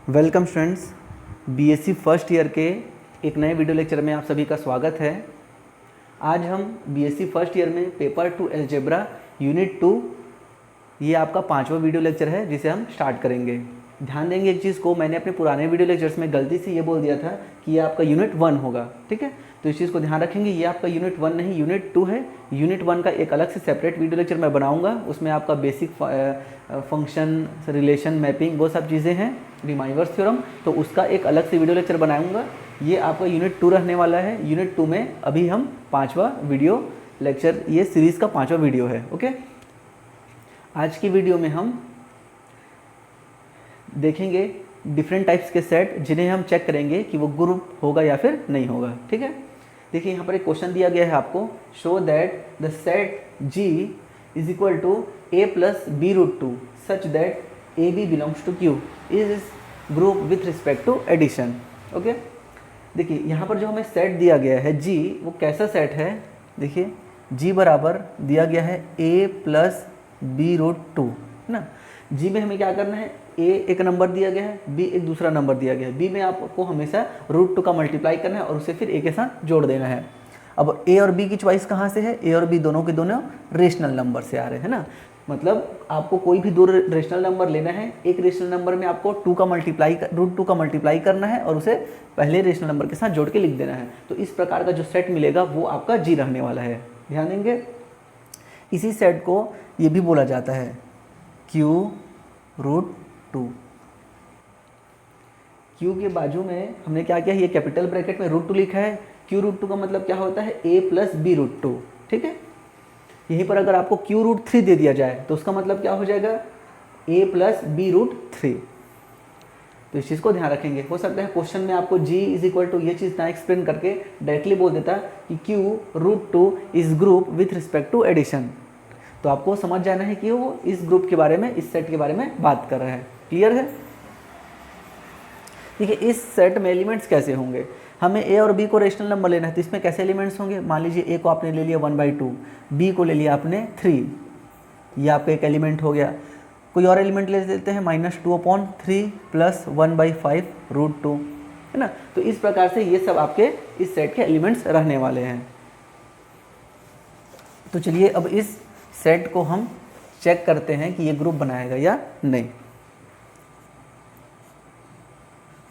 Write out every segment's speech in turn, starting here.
Welcome students, BSc first year के एक नए वीडियो लेक्चर में आप सभी का स्वागत है। आज हम बीएससी फर्स्ट ईयर में पेपर 2 अलजेब्रा यूनिट 2 ये आपका 5वां वीडियो लेक्चर है जिसे हम स्टार्ट करेंगे। ध्यान देंगे एक चीज़ को, मैंने अपने पुराने वीडियो लेक्चर्स में गलती से ये बोल दिया था कि ये आपका यूनिट 1 होगा, ठीक है। तो इस चीज़ को ध्यान रखेंगे, ये आपका यूनिट 1 नहीं यूनिट 2 है। यूनिट 1 का एक अलग से सेपरेट वीडियो लेक्चर मैं बनाऊंगा, उसमें आपका बेसिक फंक्शन, रिलेशन, मैपिंग वो सब चीज़ें हैं, रिमाइवर्स थ्योरम, तो उसका एक अलग से वीडियो लेक्चर बनाऊंगा। ये आपका यूनिट 2 रहने वाला है। यूनिट 2 में अभी हम 5वां वीडियो लेक्चर, ये सीरीज़ का 5वां वीडियो है, ओके। आज की वीडियो में हम देखेंगे डिफरेंट टाइप्स के सेट जिन्हें हम चेक करेंगे कि वो ग्रुप होगा या फिर नहीं होगा, ठीक है। देखिए यहाँ पर एक क्वेश्चन दिया गया है आपको, show that the set G is equal to A plus B root two such that A B belongs to Q is group with respect to addition, okay. देखिए यहाँ पर जो हमें सेट दिया गया है G, वो कैसा सेट है। देखिए G बराबर दिया गया है A plus B root two, है ना। G में हमें क्या करना है, A एक नंबर दिया गया है, B एक दूसरा नंबर दिया गया है। B में आपको हमेशा रूट 2 का मल्टीप्लाई करना है और उसे फिर A के साथ जोड़ देना है। अब A और B की चॉइस कहाँ से है, A और B दोनों के दोनों रेशनल नंबर से आ रहे हैं ना। मतलब आपको कोई भी दो रेशनल नंबर लेना है, एक रेशनल नंबर में आपको रूट 2 का मल्टीप्लाई करना है और उसे पहले रेशनल नंबर के साथ जोड़ के लिख देना है। तो इस प्रकार का जो सेट मिलेगा वो आपका G रहने वाला है, ध्यान देंगे। इसी सेट को ये भी बोला जाता है Q रूट 2। Q के बाजू में हमने क्या किया है, ये कैपिटल ब्रैकेट में रूट 2 लिखा है। Q रूट 2 का मतलब क्या होता है, A प्लस बी रूट 2, ठीक है। यहीं पर अगर आपको Q रूट 3 दे दिया जाए तो उसका मतलब क्या हो जाएगा, A प्लस बी रूट 3। तो इस चीज़ को ध्यान रखेंगे। हो सकता है क्वेश्चन में आपको G इज इक्वल टू ये चीज़ ना एक्सप्लेन करके डायरेक्टली बोल देता कि Q root 2 is group with respect to addition. तो आपको समझ जाना है कि वो इस ग्रुप के बारे में, इस सेट के बारे में बात कर रहा है। क्लियर है। देखिए इस सेट में एलिमेंट्स कैसे होंगे, हमें A और B को रेशनल नंबर लेना है, तो इसमें कैसे एलिमेंट्स होंगे। मान लीजिए A को आपने ले लिया 1/2, B को ले लिया आपने 3, ये आपका एक एलिमेंट हो गया। कोई और एलिमेंट ले लेते हैं -2/3 प्लस 1/5 रूट 2, है ना। तो इस प्रकार से ये सब आपके इस सेट के एलिमेंट्स रहने वाले हैं। तो चलिए अब इस सेट को हम चेक करते हैं कि ये ग्रुप बनाएगा या नहीं।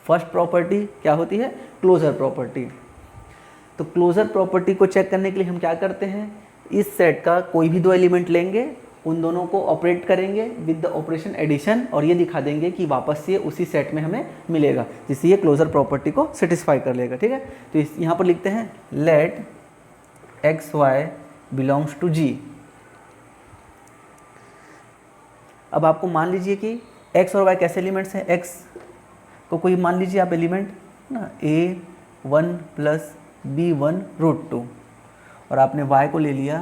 फर्स्ट प्रॉपर्टी क्या होती है, क्लोजर प्रॉपर्टी। तो क्लोजर प्रॉपर्टी को चेक करने के लिए हम क्या करते हैं, इस सेट का कोई भी दो एलिमेंट लेंगे, उन दोनों को ऑपरेट करेंगे विद द ऑपरेशन एडिशन और ये दिखा देंगे कि वापस से उसी सेट में हमें मिलेगा, जिससे ये क्लोजर प्रॉपर्टी को सेटिस्फाई कर लेगा, ठीक है। तो यहाँ पर लिखते हैं let X Y belongs to G। अब आपको मान लीजिए कि x और y कैसे एलिमेंट्स हैं, x को कोई मान लीजिए आप एलिमेंट ना A1 प्लस B1 रूट 2 और आपने y को ले लिया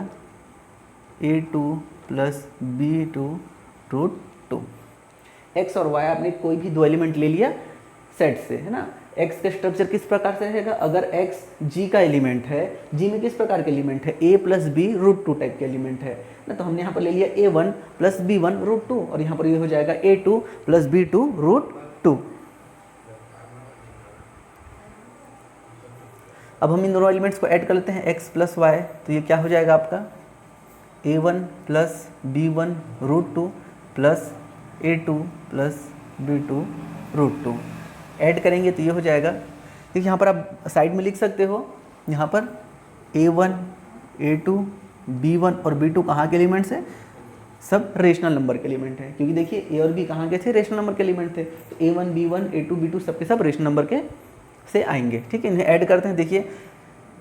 A2 plus B2 root 2। x और y आपने कोई भी दो एलिमेंट ले लिया सेट से, है ना। x का स्ट्रक्चर किस प्रकार से रहेगा, अगर x G का एलिमेंट है, G में किस प्रकार के एलिमेंट है, A plus B root 2 type के एलिमेंट है ना। तो हमने यहाँ पर ले लिया A1 प्लस B1 रूट 2 और यहाँ पर ये हो जाएगा A2 प्लस B2 रूट 2। अब हम इन दोनों एलिमेंट्स को ऐड कर लेते हैं x प्लस वाई, तो ये क्या हो जाएगा आपका A1 plus B1 root 2 plus A2 plus B2 root 2। Add करेंगे तो ये हो जाएगा। देखिए यहाँ पर आप साइड में लिख सकते हो, यहाँ पर A1, A2, B1 और B2 कहाँ के एलिमेंट्स हैं, सब रेशनल नंबर के एलिमेंट हैं, क्योंकि देखिए A और B कहाँ के थे, रेशनल नंबर के एलिमेंट थे। तो A1, B1, A2, B2 सबके सब रेशनल नंबर के से आएंगे, ठीक है। इन्हें ऐड करते हैं। देखिए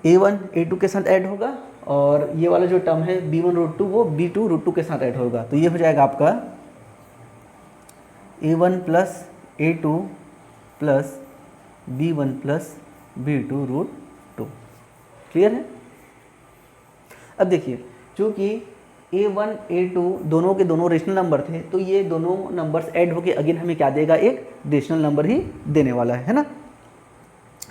A1 A2 के साथ ऐड होगा और ये वाला जो टर्म है B1 रूट 2 वो B2 रूट 2 के साथ ऐड होगा। तो ये हो जाएगा आपका A1 plus A2 plus B1 plus B2 root 2। Clear है। अब देखिए चूँकि A1 A2 दोनों के दोनों रेशनल नंबर थे, तो ये दोनों नंबर्स ऐड होके अगेन हमें क्या देगा, एक रेशनल नंबर ही देने वाला है ना।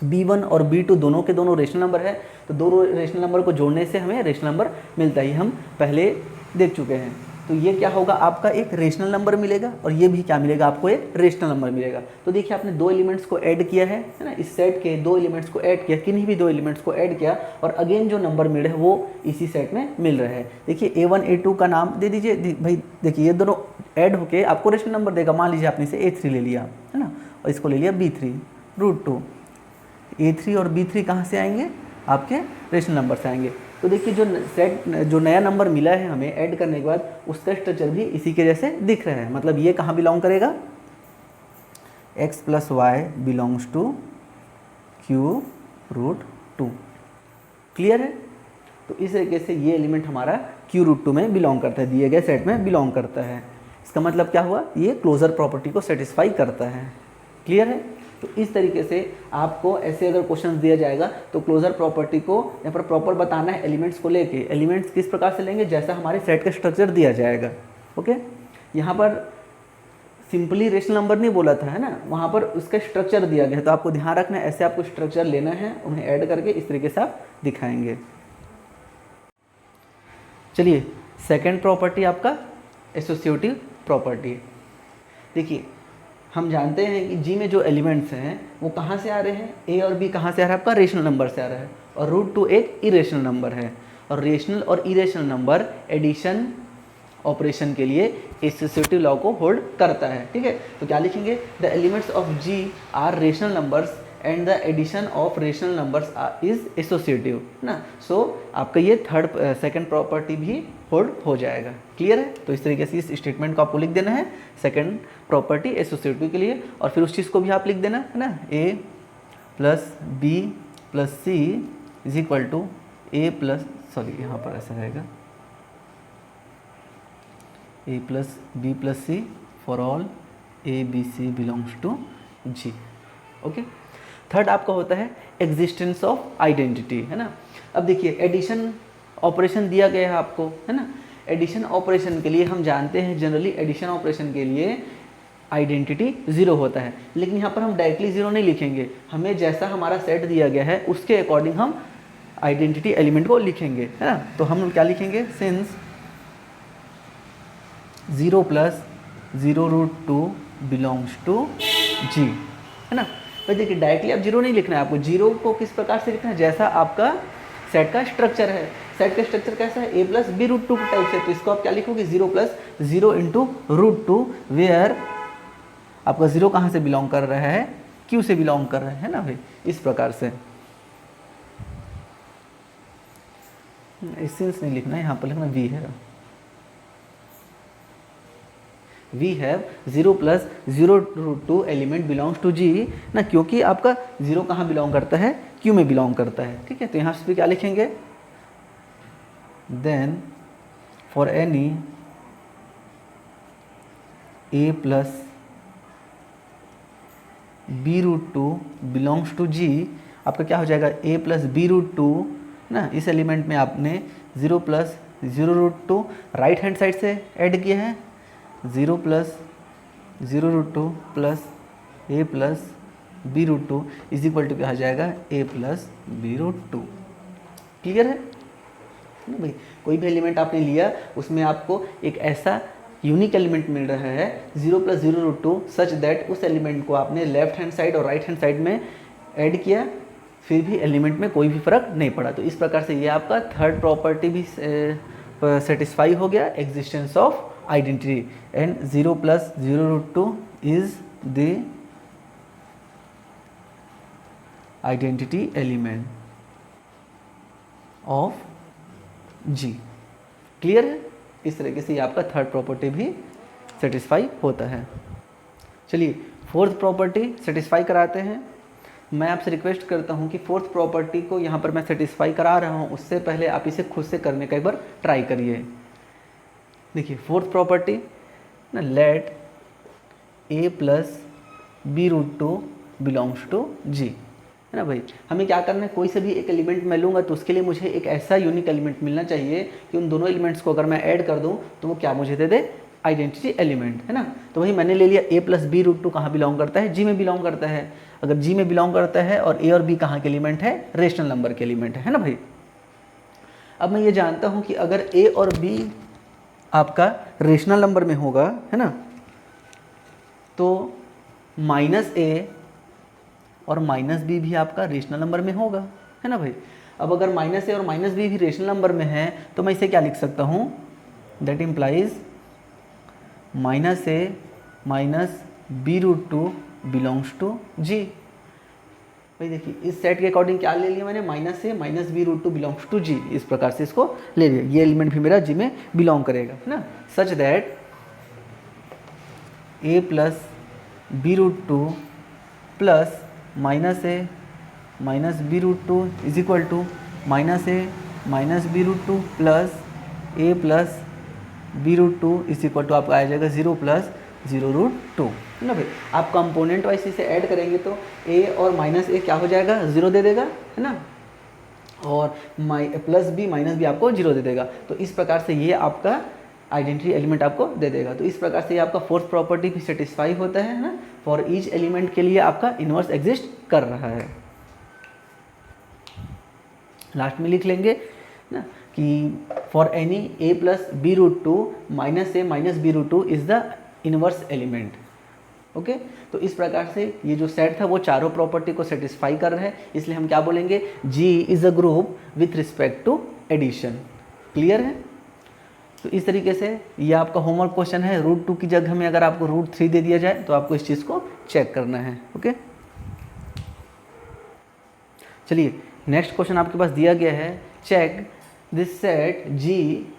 B1 और B2 दोनों के दोनों रेशनल नंबर है, तो दोनों रेशनल नंबर को जोड़ने से हमें रेशनल नंबर मिलता ही, हम पहले देख चुके हैं। तो ये क्या होगा, आपका एक रेशनल नंबर मिलेगा और ये भी क्या मिलेगा, आपको एक रेशनल नंबर मिलेगा। तो देखिए आपने दो एलिमेंट्स को ऐड किया है ना, इस सेट के दो एलिमेंट्स को ऐड किया, किन्हीं भी दो एलिमेंट्स को ऐड किया और अगेन जो नंबर मिल रहे हैं वो इसी सेट में मिल रहे हैं। देखिए A1 A2 का नाम दे दीजिए भाई। देखिए ये दोनों ऐड होके आपको रेशनल नंबर देगा। मान लीजिए आपने इसे A3 ले लिया है ना, और इसको ले लिया B3 √2। A3 और B3 कहाँ से आएंगे, आपके रेशनल नंबर से आएंगे। तो देखिए जो नया नंबर मिला है हमें ऐड करने के बाद, उसका स्ट्रक्चर भी इसी के जैसे दिख रहा है। मतलब ये कहाँ बिलोंग करेगा, x + y belongs to Q √2। Clear है। तो इस तरीके से ये एलिमेंट हमारा Q √2 में बिलोंग करता है, दिए गए सेट में बिलोंग करता है। इसका मतलब क्या हुआ, ये क्लोजर प्रॉपर्टी को सेटिस्फाई करता है। क्लियर है। तो इस तरीके से आपको ऐसे अगर क्वेश्चन दिया जाएगा तो क्लोजर प्रॉपर्टी को यहाँ पर प्रॉपर बताना है एलिमेंट्स को लेके। एलिमेंट्स किस प्रकार से लेंगे, जैसा हमारे सेट का स्ट्रक्चर दिया जाएगा। ओके, यहाँ पर सिंपली रेशनल नंबर नहीं बोला था है ना, वहाँ पर उसका स्ट्रक्चर दिया गया है। तो आपको ध्यान रखना है, ऐसे आपको स्ट्रक्चर लेना है, उन्हें ऐड करके इस तरीके से आप दिखाएंगे। चलिए सेकेंड प्रॉपर्टी आपका एसोसिएटिव प्रॉपर्टी। देखिए हम जानते हैं कि जी में जो एलिमेंट्स हैं वो कहाँ से आ रहे हैं, ए और बी कहाँ से आ रहा है, आपका रेशनल नंबर से आ रहा है, और √2 एक इरेशनल नंबर है। और रेशनल और इरेशनल नंबर एडिशन ऑपरेशन के लिए एसोसिएटिव लॉ को होल्ड करता है। ठीक है, तो क्या लिखेंगे, the elements of G are rational numbers and the addition of rational numbers is associative ना। सो आपका ये सेकंड प्रॉपर्टी भी होल्ड हो जाएगा। क्लियर है। तो इस तरीके से इस स्टेटमेंट को आपको लिख देना है सेकंड प्रॉपर्टी एसोसिएटिव के लिए, और फिर उस चीज़ को भी आप लिख देना है ना, a + b + c = a + sorry यहाँ पर ऐसा रहेगा a + b + c for all a b c belongs to g। Okay, third आपका होता है एग्जिस्टेंस ऑफ आइडेंटिटी, है ना। अब देखिए एडिशन ऑपरेशन दिया गया है आपको, है ना। एडिशन ऑपरेशन के लिए हम जानते हैं जनरली एडिशन ऑपरेशन के लिए आइडेंटिटी 0 होता है, लेकिन यहाँ पर हम डायरेक्टली 0 नहीं लिखेंगे, हमें जैसा हमारा सेट दिया गया है उसके अकॉर्डिंग हम आइडेंटिटी एलिमेंट को लिखेंगे, है ना। तो हम क्या लिखेंगे, सिंस 0 + 0 √2 बिलोंग्स टू जी, है ना। तो देखिए डायरेक्टली आप 0 नहीं लिखना है, आपको 0 को किस प्रकार से लिखना है, जैसा आपका सेट का स्ट्रक्चर है। सेट का स्ट्रक्चर कैसा है, a + b √2 के टाइप से। तो इसको आप क्या लिखोगे, 0 + 0 × √2 वेयर आपका 0 कहाँ से बिलोंग कर रहा है, Q से बिलोंग कर रहा है ना भाई, इस प्रकार से। सिंस नहीं लिखना है, यहाँ पर लिखना वी है। We have 0 + 0 √2 element belongs to G ना, क्योंकि आपका 0 कहाँ बिलोंग करता है, Q में बिलोंग करता है। ठीक है, तो यहाँ से क्या लिखेंगे, then for any a + b √2 belongs to G, आपका क्या हो जाएगा, a + b √2 ना। इस एलिमेंट में आपने 0 + 0 √2 राइट हैंड साइड से ऐड किया है, 0 + 0 √2 + a + b √2 = क्या हो जाएगा, a + b √2। क्लियर है ना भाई। कोई भी एलिमेंट आपने लिया उसमें आपको एक ऐसा यूनिक एलिमेंट मिल रहा है 0 + 0 √2 सच दैट उस एलिमेंट को आपने लेफ्ट हैंड साइड और राइट हैंड साइड में ऐड किया, फिर भी एलिमेंट में कोई भी फर्क नहीं पड़ा। तो इस प्रकार से ये आपका थर्ड प्रॉपर्टी भी सेटिस्फाई हो गया, existence of identity. And 0 + 0 √2 is the identity element of G. Clear है। इस तरीके से ये आपका थर्ड प्रॉपर्टी भी सेटिस्फाई होता है। चलिए फोर्थ प्रॉपर्टी सेटिस्फाई कराते हैं। मैं आपसे रिक्वेस्ट करता हूँ कि फोर्थ प्रॉपर्टी को यहाँ पर मैं सेटिस्फाई करा रहा हूँ, उससे पहले आप इसे खुद से करने का एक बार ट्राई करिए। देखिए फोर्थ प्रॉपर्टी ना, let a + b √2 belongs to G, है ना भाई। हमें क्या करना है, कोई से भी एक एलिमेंट मैं लूँगा तो उसके लिए मुझे एक ऐसा यूनिक एलिमेंट मिलना चाहिए कि उन दोनों एलिमेंट्स को अगर मैं ऐड कर दूँ तो वो क्या मुझे दे दे, आइडेंटिटी एलिमेंट, है ना। तो वही मैंने ले लिया a + b √2 कहाँ बिलोंग करता है, जी में बिलोंग करता है। अगर जी में बिलोंग करता है और a और b कहाँ के एलिमेंट है, रेशनल नंबर के एलिमेंट है ना भाई। अब मैं ये जानता हूँ कि अगर a और b आपका रेशनल नंबर में होगा, है ना, तो -a और -b भी आपका रेशनल नंबर में होगा, है ना भाई। अब अगर -a और -b भी रेशनल नंबर में है तो मैं इसे क्या लिख सकता हूँ, that implies -a -b√2 belongs to g। भाई देखिए इस सेट के अकॉर्डिंग क्या ले लिया मैंने, -a -b√2 belongs to g, इस प्रकार से इसको ले लिया। ये एलिमेंट भी मेरा g में बिलोंग करेगा, है ना, such that a plus b√2 plus -a -b√2 is equal to -a -b√2 plus a plus b√2 is equal to आपका आ जाएगा 0 प्लस 0√2, है ना भाई। आप कंपोनेंट वाइज इसे ऐड करेंगे तो a और -a क्या हो जाएगा, 0 दे देगा, है ना, और प्लस b माइनस b आपको 0 दे देगा। तो इस प्रकार से ये आपका आइडेंटिटी एलिमेंट आपको दे देगा। तो इस प्रकार से ये आपका फोर्थ प्रॉपर्टी भी सेटिस्फाई होता है ना, फॉर ईच एलिमेंट के लिए आपका इन्वर्स एग्जिस्ट कर रहा है। लास्ट में लिख लेंगे ना कि for any a plus b√2 -a -b√2 is the inverse element. Okay, तो इस प्रकार से ये जो सेट था वो चारों प्रॉपर्टी को सेटिस्फाई कर रहा है, इसलिए हम क्या बोलेंगे, G is a group with respect to addition. Clear है। तो इस तरीके से ये आपका होमवर्क क्वेश्चन है। √2 की जगह में अगर आपको √3 दे दिया जाए तो आपको इस चीज़ को चेक करना है। ओके, चलिए नेक्स्ट क्वेश्चन आपके पास दिया गया है, चेक दिस सेट G।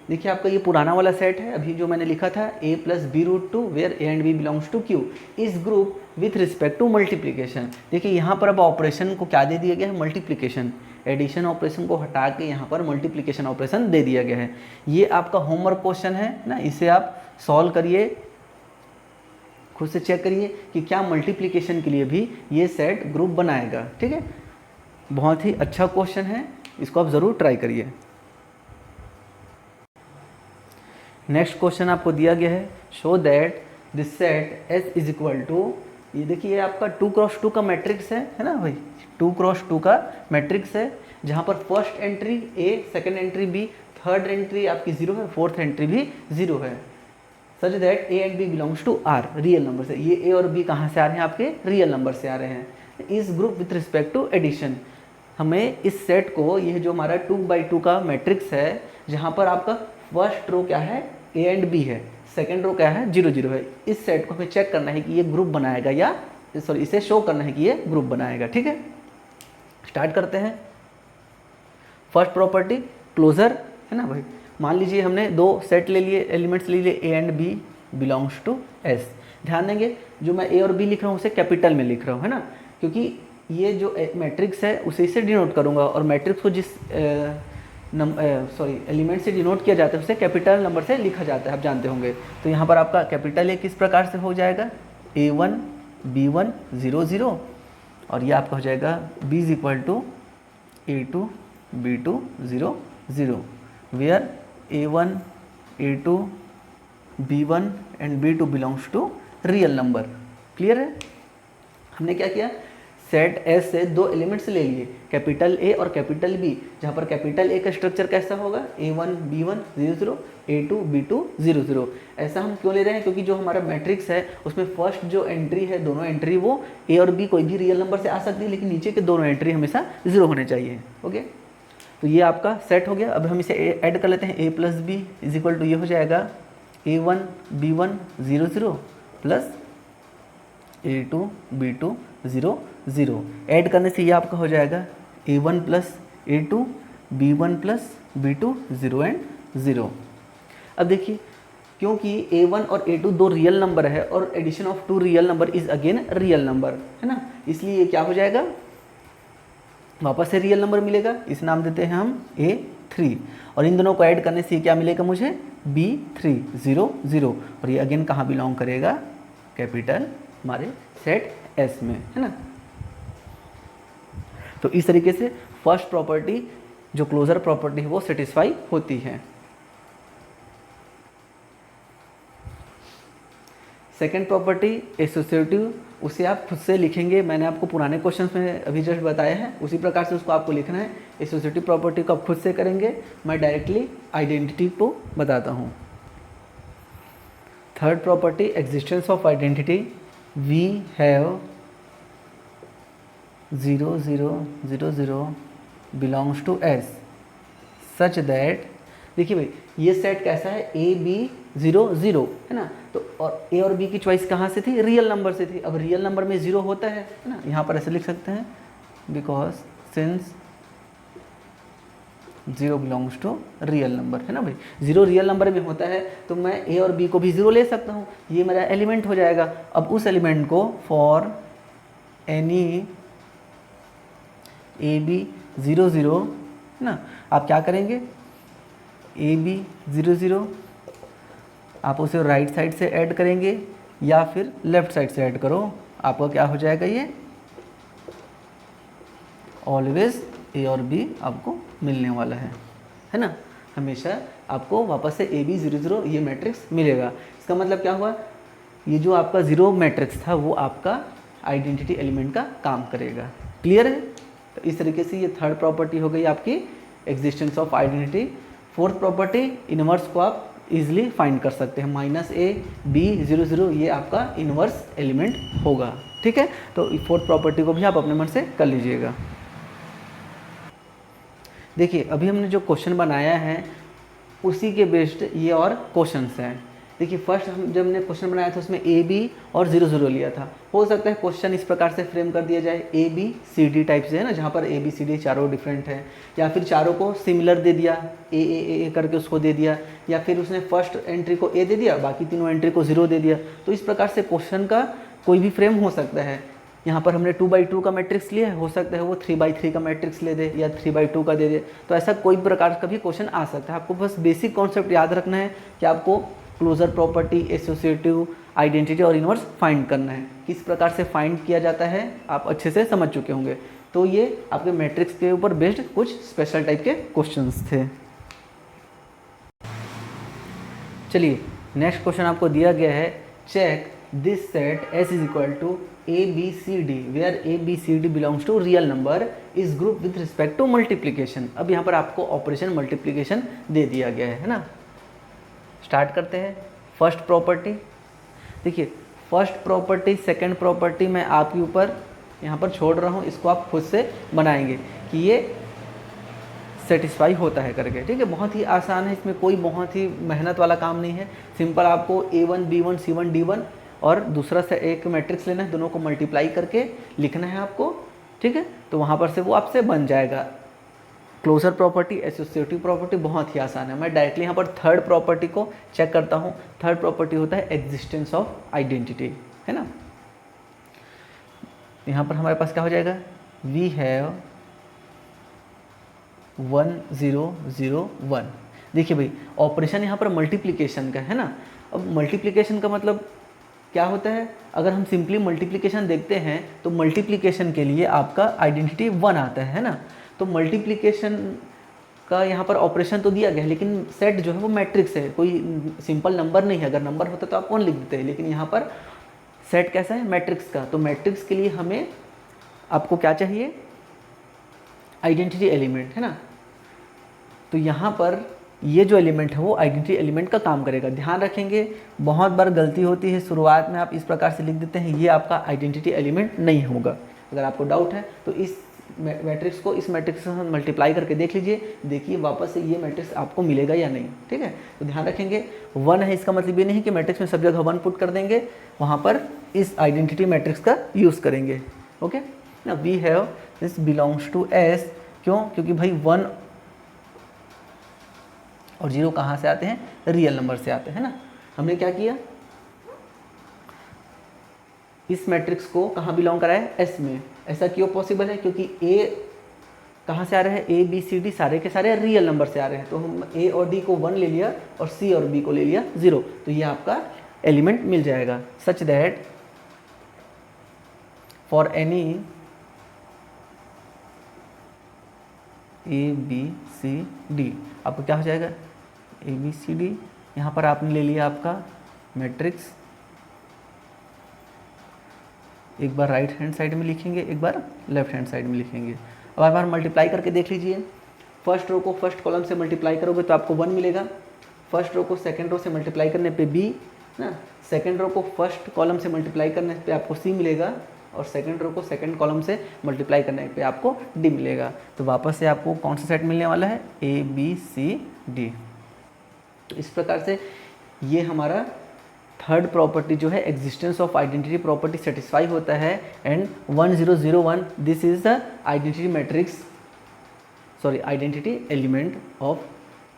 देखिए आपका ये पुराना वाला सेट है, अभी जो मैंने लिखा था a plus b√2 where a and b belongs to q is group with respect to multiplication. देखिए यहाँ पर अब ऑपरेशन को क्या दे दिया गया है, मल्टीप्लिकेशन। एडिशन ऑपरेशन को हटा के यहाँ पर मल्टीप्लिकेशन ऑपरेशन दे दिया गया है। ये आपका होमवर्क क्वेश्चन है ना, इसे आप सॉल्व करिए, खुद से चेक करिए कि क्या मल्टीप्लिकेशन के लिए भी ये सेट ग्रुप बनाएगा। ठीक है, बहुत ही अच्छा क्वेश्चन है, इसको आप ज़रूर ट्राई करिए। नेक्स्ट क्वेश्चन आपको दिया गया है, show that this set S is equal to, ये देखिए आपका 2x2 का मैट्रिक्स है ना भाई, 2x2 का मैट्रिक्स है, जहाँ पर first entry A, second entry B, third entry आपकी 0 है, फोर्थ एंट्री भी 0 है, such that A and B belongs to R, real number से। ये A और B कहाँ से आ रहे हैं, आपके रियल नंबर से आ रहे हैं। इस group with respect to addition, हमें इस सेट को, यह जो हमारा 2x2 का मैट्रिक्स है, जहाँ पर आपका फर्स्ट रो क्या है, A एंड B है, सेकेंड रो क्या है, 0 0 है, इस सेट को हमें चेक करना है कि ये ग्रुप बनाएगा या सॉरी इसे शो करना है कि ये ग्रुप बनाएगा। ठीक है, स्टार्ट करते हैं। फर्स्ट प्रॉपर्टी क्लोजर, है ना भाई। मान लीजिए हमने दो सेट ले लिए, एलिमेंट्स ले लिए, A and B belongs to S। ध्यान देंगे जो मैं A और B लिख रहा हूँ उसे कैपिटल में लिख रहा हूँ, है ना, क्योंकि ये जो मैट्रिक्स है उसे इसे डिनोट करूँगा, और मैट्रिक्स को जिस एलिमेंट से डिनोट किया जाता है उसे कैपिटल नंबर से लिखा जाता है, आप जानते होंगे। तो यहाँ पर आपका कैपिटल A किस प्रकार से हो जाएगा, A1 B1 0 0, और ये आपका हो जाएगा B is equal to A2 B2 0 0, where A1 A2 B1 and B2 belongs to real number. Clear है। हमने क्या किया, सेट S से दो एलिमेंट्स ले लिए, कैपिटल A और कैपिटल B, जहाँ पर कैपिटल A का स्ट्रक्चर कैसा होगा, A1 B1 0 0, A2 B2 0 0। ऐसा हम क्यों ले रहे हैं, क्योंकि जो हमारा मैट्रिक्स है उसमें फर्स्ट जो एंट्री है, दोनों एंट्री वो A और B कोई भी रियल नंबर से आ सकती है, लेकिन नीचे के दोनों एंट्री हमेशा 0 होने चाहिए। ओके, तो ये आपका सेट हो गया। अब हम इसे ऐड कर लेते हैं, A plus B is equal to ये हो जाएगा A1 B1 0 0 plus A2 B2 0 0। Add करने से ये आपका हो जाएगा A1 plus A2 B1 plus B2 0 and 0। अब देखिए क्योंकि A1 और A2 दो रियल नंबर है और addition of two real number is again real number, है ना, इसलिए ये क्या हो जाएगा, वापस से रियल नंबर मिलेगा, इस नाम देते हैं हम A3, और इन दोनों को ऐड करने से क्या मिलेगा मुझे, B3 0 0, और ये अगेन कहाँ बिलोंग करेगा, कैपिटल हमारे सेट S में, है ना। तो इस तरीके से फर्स्ट प्रॉपर्टी जो क्लोजर प्रॉपर्टी है वो सेटिस्फाई होती है। सेकेंड प्रॉपर्टी एसोसिएटिव, उसे आप खुद से लिखेंगे, मैंने आपको पुराने क्वेश्चंस में अभी जस्ट बताया है, उसी प्रकार से उसको आपको लिखना है। एसोसिएटिव प्रॉपर्टी को आप खुद से करेंगे, मैं डायरेक्टली आइडेंटिटी को बताता हूँ। Third property existence of identity we have 0 0 0 0 belongs to S such that, देखिए भाई ये सेट कैसा है, ए बी 0 0 है ना, तो और ए और बी की चॉइस कहाँ से थी, रियल नंबर से थी। अब रियल नंबर में 0 होता है ना, यहाँ पर ऐसे लिख सकते हैं because since 0 belongs to real number, है ना भाई। 0 रियल नंबर में होता है तो मैं ए और बी को भी 0 ले सकता हूँ, ये मेरा एलिमेंट हो जाएगा। अब उस एलिमेंट को फॉर एनी ए बी 0 0 है ना, आप क्या करेंगे, ए बी 0 0 आप उसे राइट साइड से ऐड करेंगे या फिर लेफ्ट साइड से ऐड करो, आपका क्या हो जाएगा, ये ऑलवेज ए और बी आपको मिलने वाला है ना, हमेशा आपको वापस से ए बी 0 0 ये मैट्रिक्स मिलेगा। इसका मतलब क्या हुआ, ये जो आपका 0 मैट्रिक्स था वो आपका आइडेंटिटी एलिमेंट का काम करेगा। क्लियर है। तो इस तरीके से ये थर्ड प्रॉपर्टी हो गई आपकी existence of identity. Fourth property inverse को आप इजीली फाइंड कर सकते हैं, -a b 0 0 ये आपका इनवर्स एलिमेंट होगा। ठीक है, तो फोर्थ प्रॉपर्टी को भी आप अपने मन से कर लीजिएगा। देखिए अभी हमने जो क्वेश्चन बनाया है उसी के बेस्ड ये और क्वेश्चंस हैं। देखिए फर्स्ट हम जब हमने क्वेश्चन बनाया था उसमें ए बी और 0 0 लिया था। हो सकता है क्वेश्चन इस प्रकार से फ्रेम कर दिया जाए, A B C D type से, है ना, जहाँ पर ए बी सी डी चारों डिफरेंट है, या फिर चारों को सिमिलर दे दिया, ए करके उसको दे दिया, या फिर उसने फर्स्ट एंट्री को ए दे दिया, बाकी तीनों एंट्री को 0 दे दिया। तो इस प्रकार से क्वेश्चन का कोई भी फ्रेम हो सकता है। यहाँ पर हमने 2x2 का मैट्रिक्स लिया है, हो सकता है वो 3x3 का मैट्रिक्स ले दे या 3x2 का दे दे। तो ऐसा कोई प्रकार का भी क्वेश्चन आ सकता है। आपको बस बेसिक कॉन्सेप्ट याद रखना है कि आपको क्लोजर प्रॉपर्टी, एसोसिएटिव, आइडेंटिटी और इनवर्स फाइंड करना है। किस प्रकार से फाइंड किया जाता है आप अच्छे से समझ चुके होंगे। तो ये आपके मैट्रिक्स के ऊपर बेस्ड कुछ स्पेशल टाइप के क्वेश्चंस थे। चलिए नेक्स्ट क्वेश्चन आपको दिया गया है, check this set S is equal to ABCD where ABCD belongs to real number is group with respect to multiplication। अब यहाँ पर आपको ऑपरेशन मल्टीप्लिकेशन दे दिया गया है ना। स्टार्ट करते हैं। फर्स्ट प्रॉपर्टी, देखिए फर्स्ट प्रॉपर्टी सेकंड प्रॉपर्टी मैं आपके ऊपर यहाँ पर छोड़ रहा हूँ, इसको आप खुद से बनाएंगे कि ये सेटिस्फाई होता है करके। ठीक है, बहुत ही आसान है, इसमें कोई बहुत ही मेहनत वाला काम नहीं है। सिंपल आपको A1 B1 C1 D1 और दूसरा से एक मैट्रिक्स लेना है, दोनों को मल्टीप्लाई करके लिखना है आपको। ठीक है, तो वहाँ पर से वो आपसे बन जाएगा। क्लोजर प्रॉपर्टी, एसोसिएटिव प्रॉपर्टी बहुत ही आसान है। मैं डायरेक्टली यहाँ पर थर्ड प्रॉपर्टी को चेक करता हूँ। थर्ड प्रॉपर्टी होता है एग्जिस्टेंस ऑफ आइडेंटिटी, है ना। यहाँ पर हमारे पास क्या हो जाएगा, वी हैव 1 0 0 1। देखिए भाई ऑपरेशन यहाँ पर मल्टीप्लिकेशन का है ना। अब मल्टीप्लिकेशन का मतलब क्या होता है, अगर हम सिंपली मल्टीप्लिकेशन देखते हैं तो मल्टीप्लिकेशन के लिए आपका आइडेंटिटी 1 आता है ना। तो मल्टीप्लिकेशन का यहाँ पर ऑपरेशन तो दिया गया है, लेकिन सेट जो है वो मैट्रिक्स है, कोई सिंपल नंबर नहीं है। अगर नंबर होता तो आप 1 लिख देते हैं, लेकिन यहाँ पर सेट कैसा है, मैट्रिक्स का। तो मैट्रिक्स के लिए हमें आपको क्या चाहिए, आइडेंटिटी एलिमेंट, है ना। तो यहाँ पर ये जो एलिमेंट है वो आइडेंटिटी एलिमेंट का काम करेगा। ध्यान रखेंगे बहुत बार गलती होती है, शुरुआत में आप इस प्रकार से लिख देते हैं, ये आपका आइडेंटिटी एलिमेंट नहीं होगा। अगर आपको डाउट है तो इस मैट्रिक्स को इस मैट्रिक्स से मल्टीप्लाई करके देख लीजिए, देखिए वापस से ये मैट्रिक्स आपको मिलेगा या नहीं। ठीक है, तो ध्यान रखेंगे 1 है, इसका मतलब ये नहीं कि मैट्रिक्स में सब जगह 1 पुट कर देंगे, वहाँ पर इस आइडेंटिटी मैट्रिक्स का यूज़ करेंगे। ओके ना, we have this belongs to S, क्यों, क्योंकि भाई 1 और 0 कहाँ से आते हैं, रियल नंबर से आते हैं ना। हमने क्या किया, इस मैट्रिक्स को कहाँ बिलोंग कराया है, एस में। ऐसा क्यों पॉसिबल है, क्योंकि ए कहाँ से आ रहा है, ए बी सी डी सारे के सारे रियल नंबर से आ रहे हैं। तो हम ए और डी को 1 ले लिया और सी और बी को ले लिया 0, तो ये आपका एलिमेंट मिल जाएगा। Such that for any A B C D आपको क्या हो जाएगा, ए बी सी डी। यहाँ पर आपने ले लिया आपका मैट्रिक्स, एक बार राइट हैंड साइड में लिखेंगे, एक बार लेफ्ट हैंड साइड में लिखेंगे। अब एक बार मल्टीप्लाई करके देख लीजिए। फर्स्ट रो को फर्स्ट कॉलम से मल्टीप्लाई करोगे तो आपको 1 मिलेगा। फर्स्ट रो को सेकंड रो से मल्टीप्लाई करने पे b, ना। सेकंड रो को फर्स्ट कॉलम से मल्टीप्लाई करने पे आपको सी मिलेगा और सेकंड रो को सेकंड कॉलम से मल्टीप्लाई करने पे आपको डी मिलेगा। तो वापस से आपको कौन सा सेट मिलने वाला है, ए बी सी डी। तो इस प्रकार से ये हमारा थर्ड प्रॉपर्टी जो है existence of identity property satisfy होता है। And 1001 this is the identity matrix, sorry identity element of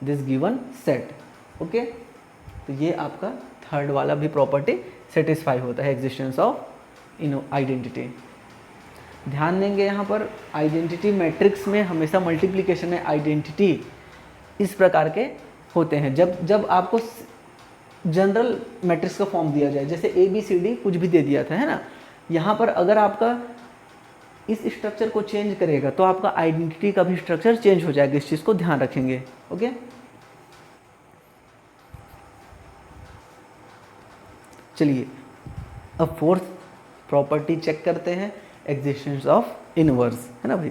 this given set. Okay, तो ये आपका थर्ड वाला भी प्रॉपर्टी सेटिस्फाई होता है, एग्जिस्टेंस ऑफ आइडेंटिटी। ध्यान देंगे यहाँ पर आइडेंटिटी मैट्रिक्स में हमेशा मल्टीप्लिकेशन है आइडेंटिटी इस प्रकार के होते हैं। जब आपको जनरल मैट्रिक्स का फॉर्म दिया जाए, जैसे ए बी सी डी कुछ भी दे दिया था, है ना, यहाँ पर अगर आपका इस स्ट्रक्चर को चेंज करेगा तो आपका आइडेंटिटी का भी स्ट्रक्चर चेंज हो जाएगा। इस चीज़ को ध्यान रखेंगे। ओके, चलिए अब फोर्थ प्रॉपर्टी चेक करते हैं, एग्जिस्टेंस ऑफ इनवर्स, है ना भाई।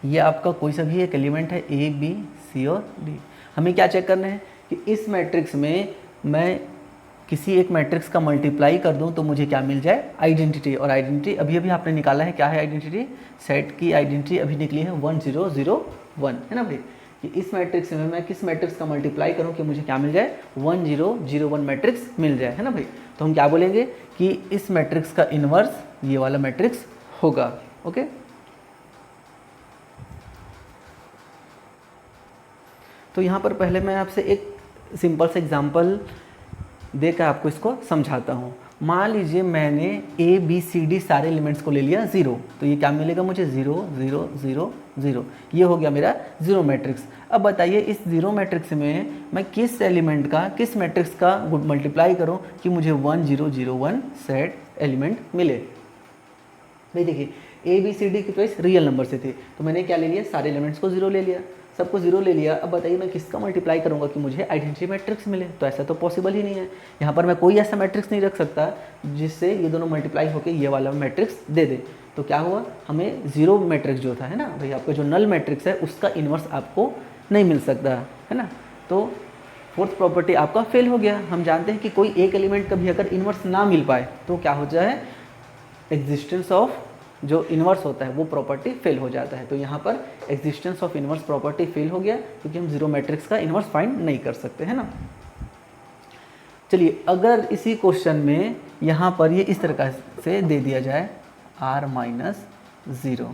ये आपका कोई सा भी एक एलिमेंट है ए बी सी और डी। हमें क्या चेक करना है कि इस मैट्रिक्स में मैं किसी एक मैट्रिक्स का मल्टीप्लाई कर दूं तो मुझे क्या मिल जाए, आइडेंटिटी। और आइडेंटिटी अभी अभी आपने निकाला है, क्या है आइडेंटिटी, सेट की आइडेंटिटी अभी निकली है 1001, है ना भाई। कि इस मैट्रिक्स में मैं किस मैट्रिक्स का मल्टीप्लाई करूं कि मुझे क्या मिल जाए, 1001 मैट्रिक्स मिल जाए, है ना भाई। तो हम क्या बोलेंगे कि इस मैट्रिक्स का इनवर्स ये वाला मैट्रिक्स होगा। ओके, तो यहाँ पर पहले मैं आपसे एक सिंपल सा एग्जांपल देकर आपको इसको समझाता हूँ। मान लीजिए मैंने ए बी सी डी सारे एलिमेंट्स को ले लिया 0, तो ये क्या मिलेगा मुझे, 0 0 0 0। ये हो गया मेरा 0 मैट्रिक्स। अब बताइए इस 0 मैट्रिक्स में मैं किस एलिमेंट का, किस मैट्रिक्स का मल्टीप्लाई करूँ कि मुझे 1001 सेट एलिमेंट मिले। भाई देखिए ए बी सी डी की चॉइस रियल नंबर से थी, तो मैंने क्या ले लिया, सारे एलिमेंट्स को 0 ले लिया, सबको 0 ले लिया। अब बताइए मैं किसका मल्टीप्लाई करूंगा कि मुझे आइडेंटिटी मैट्रिक्स मिले, तो ऐसा तो पॉसिबल ही नहीं है। यहाँ पर मैं कोई ऐसा मैट्रिक्स नहीं रख सकता जिससे ये दोनों मल्टीप्लाई होकर ये वाला मैट्रिक्स दे दे। तो क्या हुआ, हमें 0 मैट्रिक्स जो था, है ना भाई, आपका जो नल मैट्रिक्स है उसका इन्वर्स आपको नहीं मिल सकता, है ना। तो फोर्थ प्रॉपर्टी आपका फेल हो गया। हम जानते हैं कि कोई एक एलिमेंट का भी अगर इन्वर्स ना मिल पाए तो क्या हो जाए, एग्जिस्टेंस ऑफ जो इन्वर्स होता है वो प्रॉपर्टी फेल हो जाता है। तो यहाँ पर existence of inverse property fail हो गया क्योंकि हम 0 मैट्रिक्स का इन्वर्स फाइंड नहीं कर सकते, है ना। चलिए अगर इसी क्वेश्चन में यहाँ पर ये इस तरह से दे दिया जाए r-0,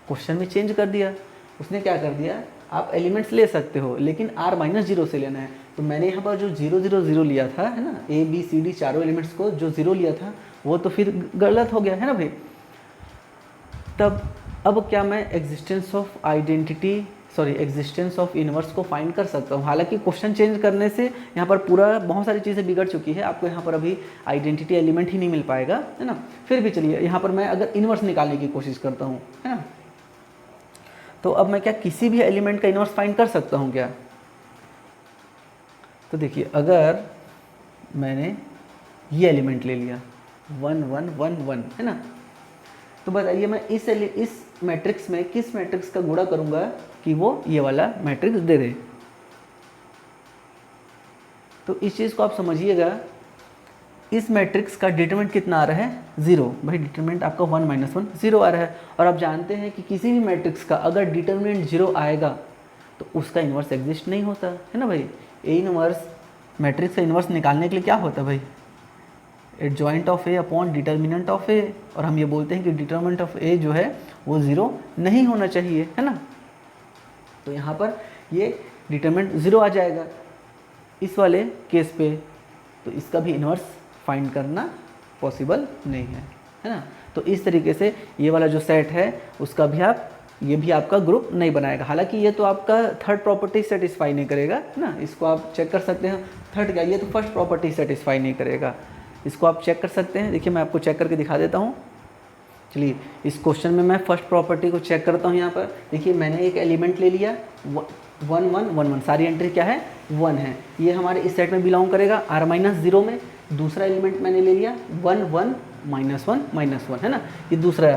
क्वेश्चन में चेंज कर दिया उसने, क्या कर दिया, आप एलिमेंट्स ले सकते हो लेकिन r-0 से लेना है। तो मैंने यहाँ पर जो 0 0 0 लिया था, है ना, ए बी सी डी चारों एलिमेंट्स को जो 0 लिया था वो तो फिर गलत हो गया, है ना भाई। तब अब क्या मैं existence of identity, sorry existence of inverse को फाइंड कर सकता हूँ। हालांकि क्वेश्चन चेंज करने से यहाँ पर पूरा बहुत सारी चीज़ें बिगड़ चुकी है, आपको यहाँ पर अभी आइडेंटिटी एलिमेंट ही नहीं मिल पाएगा, है ना। फिर भी चलिए यहाँ पर मैं अगर इनवर्स निकालने की कोशिश करता हूँ, है ना, तो अब मैं क्या किसी भी एलिमेंट का इनवर्स फाइंड कर सकता हूँ क्या। तो देखिए अगर मैंने ये एलिमेंट ले लिया 1 1 1 1, है ना, तो बताइए मैं इस मैट्रिक्स में किस मैट्रिक्स का गुणा करूंगा कि वो ये वाला मैट्रिक्स दे दे। तो इस चीज़ को आप समझिएगा, इस मैट्रिक्स का डिटरमिनेंट कितना आ रहा है, 0। भाई डिटरमिनेंट आपका 1 -1 0 आ रहा है। और आप जानते हैं कि किसी भी मैट्रिक्स का अगर डिटरमिनेंट 0 आएगा तो उसका इन्वर्स एग्जिस्ट नहीं होता, है ना भाई। ए इन्वर्स मैट्रिक्स का इन्वर्स निकालने के लिए क्या होता है भाई, adjoint of A upon determinant of A. और हम ये बोलते हैं कि डिटर्मिनेंट ऑफ ए जो है वो 0 नहीं होना चाहिए, है ना। तो यहाँ पर ये डिटर्मिनेंट 0 आ जाएगा इस वाले केस पे, तो इसका भी इन्वर्स फाइंड करना पॉसिबल नहीं है ना। तो इस तरीके से ये वाला जो सेट है उसका भी ये भी आपका ग्रुप नहीं बनाएगा। हालांकि ये तो आपका थर्ड प्रॉपर्टी सेटिस्फाई नहीं करेगा ना, इसको आप चेक कर सकते हैं। थर्ड क्या, ये तो फर्स्ट प्रॉपर्टी सेटिस्फाई नहीं करेगा, इसको आप चेक कर सकते हैं। देखिए मैं आपको चेक करके दिखा देता हूँ। चलिए इस क्वेश्चन में मैं फर्स्ट प्रॉपर्टी को चेक करता हूँ। यहाँ पर देखिए मैंने एक एलिमेंट ले लिया 1 1 1 1, सारी एंट्री क्या है 1 है, ये हमारे इस सेट में बिलोंग करेगा r-0 में। दूसरा एलिमेंट मैंने ले लिया 1 1 -1 -1, है ना, ये दूसरा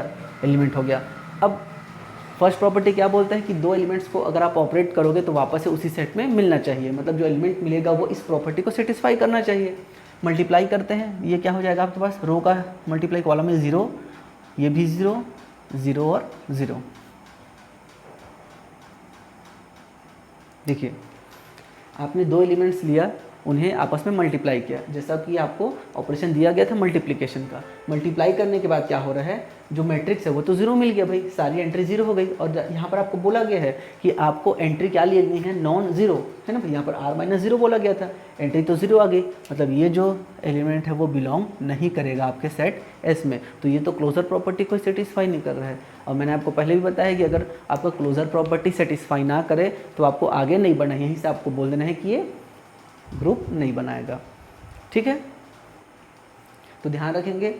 एलिमेंट हो गया। अब फर्स्ट प्रॉपर्टी क्या बोलता है कि दो एलिमेंट्स को अगर आप ऑपरेट करोगे तो वापस से उसी सेट में मिलना चाहिए, मतलब जो एलिमेंट मिलेगा वो इस प्रॉपर्टी को सेटिस्फाई करना चाहिए। मल्टीप्लाई करते हैं, ये क्या हो जाएगा आपके पास, रो का मल्टीप्लाई कॉलम में 0, ये भी 0, 0 और 0। देखिए आपने दो एलिमेंट्स लिया, उन्हें आपस में मल्टीप्लाई किया, जैसा कि आपको ऑपरेशन दिया गया था मल्टीप्लिकेशन का। मल्टीप्लाई करने के बाद क्या हो रहा है, जो मैट्रिक्स है वो तो 0 मिल गया भाई, सारी एंट्री 0 हो गई। और यहाँ पर आपको बोला गया है कि आपको एंट्री क्या लेनी है, नॉन ज़ीरो, है ना भाई। यहाँ पर r-0 बोला गया था, एंट्री तो 0 आ गई, मतलब ये जो एलिमेंट है वो बिलोंग नहीं करेगा आपके सेट S में। तो ये तो क्लोजर प्रॉपर्टी को सेटिस्फाई नहीं कर रहा है। और मैंने आपको पहले भी बताया कि अगर आपका क्लोजर प्रॉपर्टी सेटिस्फाई ना करे तो आपको आगे नहीं बढ़ना, यहीं से आपको बोल देना है कि ये ग्रुप नहीं बनाएगा, ठीक है। तो ध्यान रखेंगे,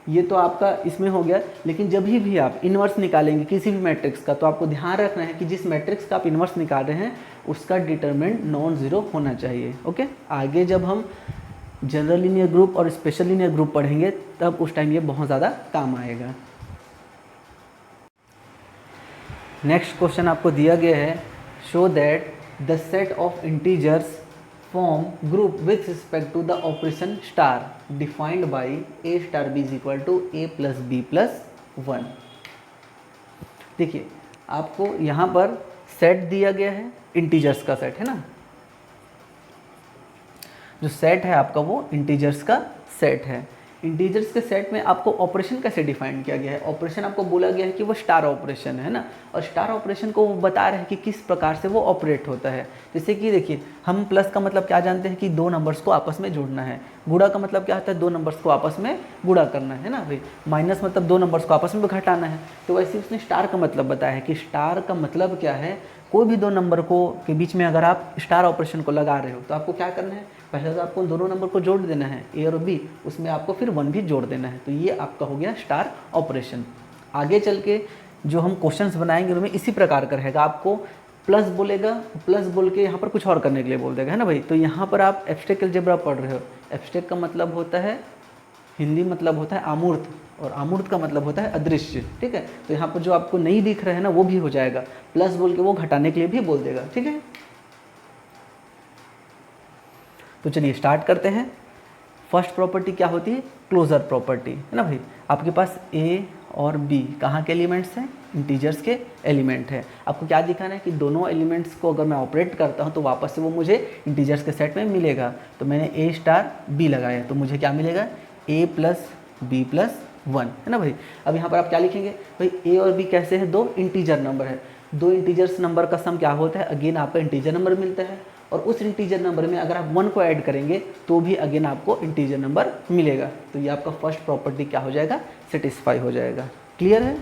ये तो आपका इसमें हो गया। लेकिन जब भी आप इन्वर्स निकालेंगे किसी भी मैट्रिक्स का, तो आपको ध्यान रखना है कि जिस मैट्रिक्स का आप इन्वर्स निकाल रहे हैं उसका डिटरमिनेंट नॉन ज़ीरो होना चाहिए, ओके। आगे जब हम जनरल लीनियर ग्रुप और स्पेशल लीनियर ग्रुप पढ़ेंगे तब उस टाइम ये बहुत ज़्यादा काम आएगा। नेक्स्ट क्वेश्चन आपको दिया गया है, show that the set of integers form group with respect to the operation star defined by a star b is equal to a plus b plus 1। देखिए आपको यहाँ पर सेट दिया गया है, इंटीजर्स का सेट है ना, जो सेट है आपका वो इंटीजर्स का सेट है। इंटीजर्स के सेट में आपको ऑपरेशन कैसे डिफाइन किया गया है, ऑपरेशन आपको बोला गया है कि वो स्टार ऑपरेशन है ना, और स्टार ऑपरेशन को वो बता रहे हैं कि किस प्रकार से वो ऑपरेट होता है। जैसे कि देखिए हम प्लस का मतलब क्या जानते हैं कि दो नंबर्स को आपस में जोड़ना है, गुणा का मतलब क्या होता है, दो नंबर्स को आपस में गुणा करना है ना भाई, माइनस मतलब दो नंबर्स को आपस में घटाना है। तो वैसे उसने स्टार का मतलब बताया है कि स्टार का मतलब क्या है, कोई भी दो नंबर को के बीच में अगर आप स्टार ऑपरेशन को लगा रहे हो तो आपको क्या करना है, पहले तो आपको दोनों नंबर को जोड़ देना है, ए और बी, उसमें आपको फिर 1 भी जोड़ देना है। तो ये आपका हो गया स्टार ऑपरेशन। आगे चल के जो हम क्वेश्चंस बनाएंगे उनमें इसी प्रकार का रहेगा, आपको प्लस बोलेगा, प्लस बोल के यहाँ पर कुछ और करने के लिए बोल देगा, है ना भाई। तो यहाँ पर आप एब्स्ट्रैक्ट अलजेब्रा पढ़ रहे हो, एब्स्ट्रैक्ट का मतलब होता है, हिंदी मतलब होता है अमूर्त, और अमूर्त का मतलब होता है अदृश्य, ठीक है। तो यहाँ पर जो आपको नहीं दिख रहा है ना वो भी हो जाएगा, प्लस बोल के वो घटाने के लिए भी बोल देगा, ठीक है। तो चलिए स्टार्ट करते हैं। फर्स्ट प्रॉपर्टी क्या होती है, क्लोजर प्रॉपर्टी, है ना भाई। आपके पास ए और बी कहाँ के एलिमेंट्स हैं, इंटीजर्स के एलिमेंट है। आपको क्या दिखाना है कि दोनों एलिमेंट्स को अगर मैं ऑपरेट करता हूँ तो वापस से वो मुझे इंटीजर्स के सेट में मिलेगा। तो मैंने ए स्टार बी लगाया तो मुझे क्या मिलेगा, ए प्लस बी प्लस 1, है ना भाई। अब यहाँ पर आप क्या लिखेंगे भाई, ए और बी कैसे हैं, दो इंटीजर नंबर है, दो इंटीजर्स नंबर का सम क्या होता है, अगेन आपका इंटीजर नंबर मिलता है, और उस इंटीजर नंबर में अगर आप 1 को ऐड करेंगे तो भी अगेन आपको इंटीजर नंबर मिलेगा। तो ये आपका फर्स्ट प्रॉपर्टी क्या हो जाएगा, सेटिस्फाई हो जाएगा। क्लियर है।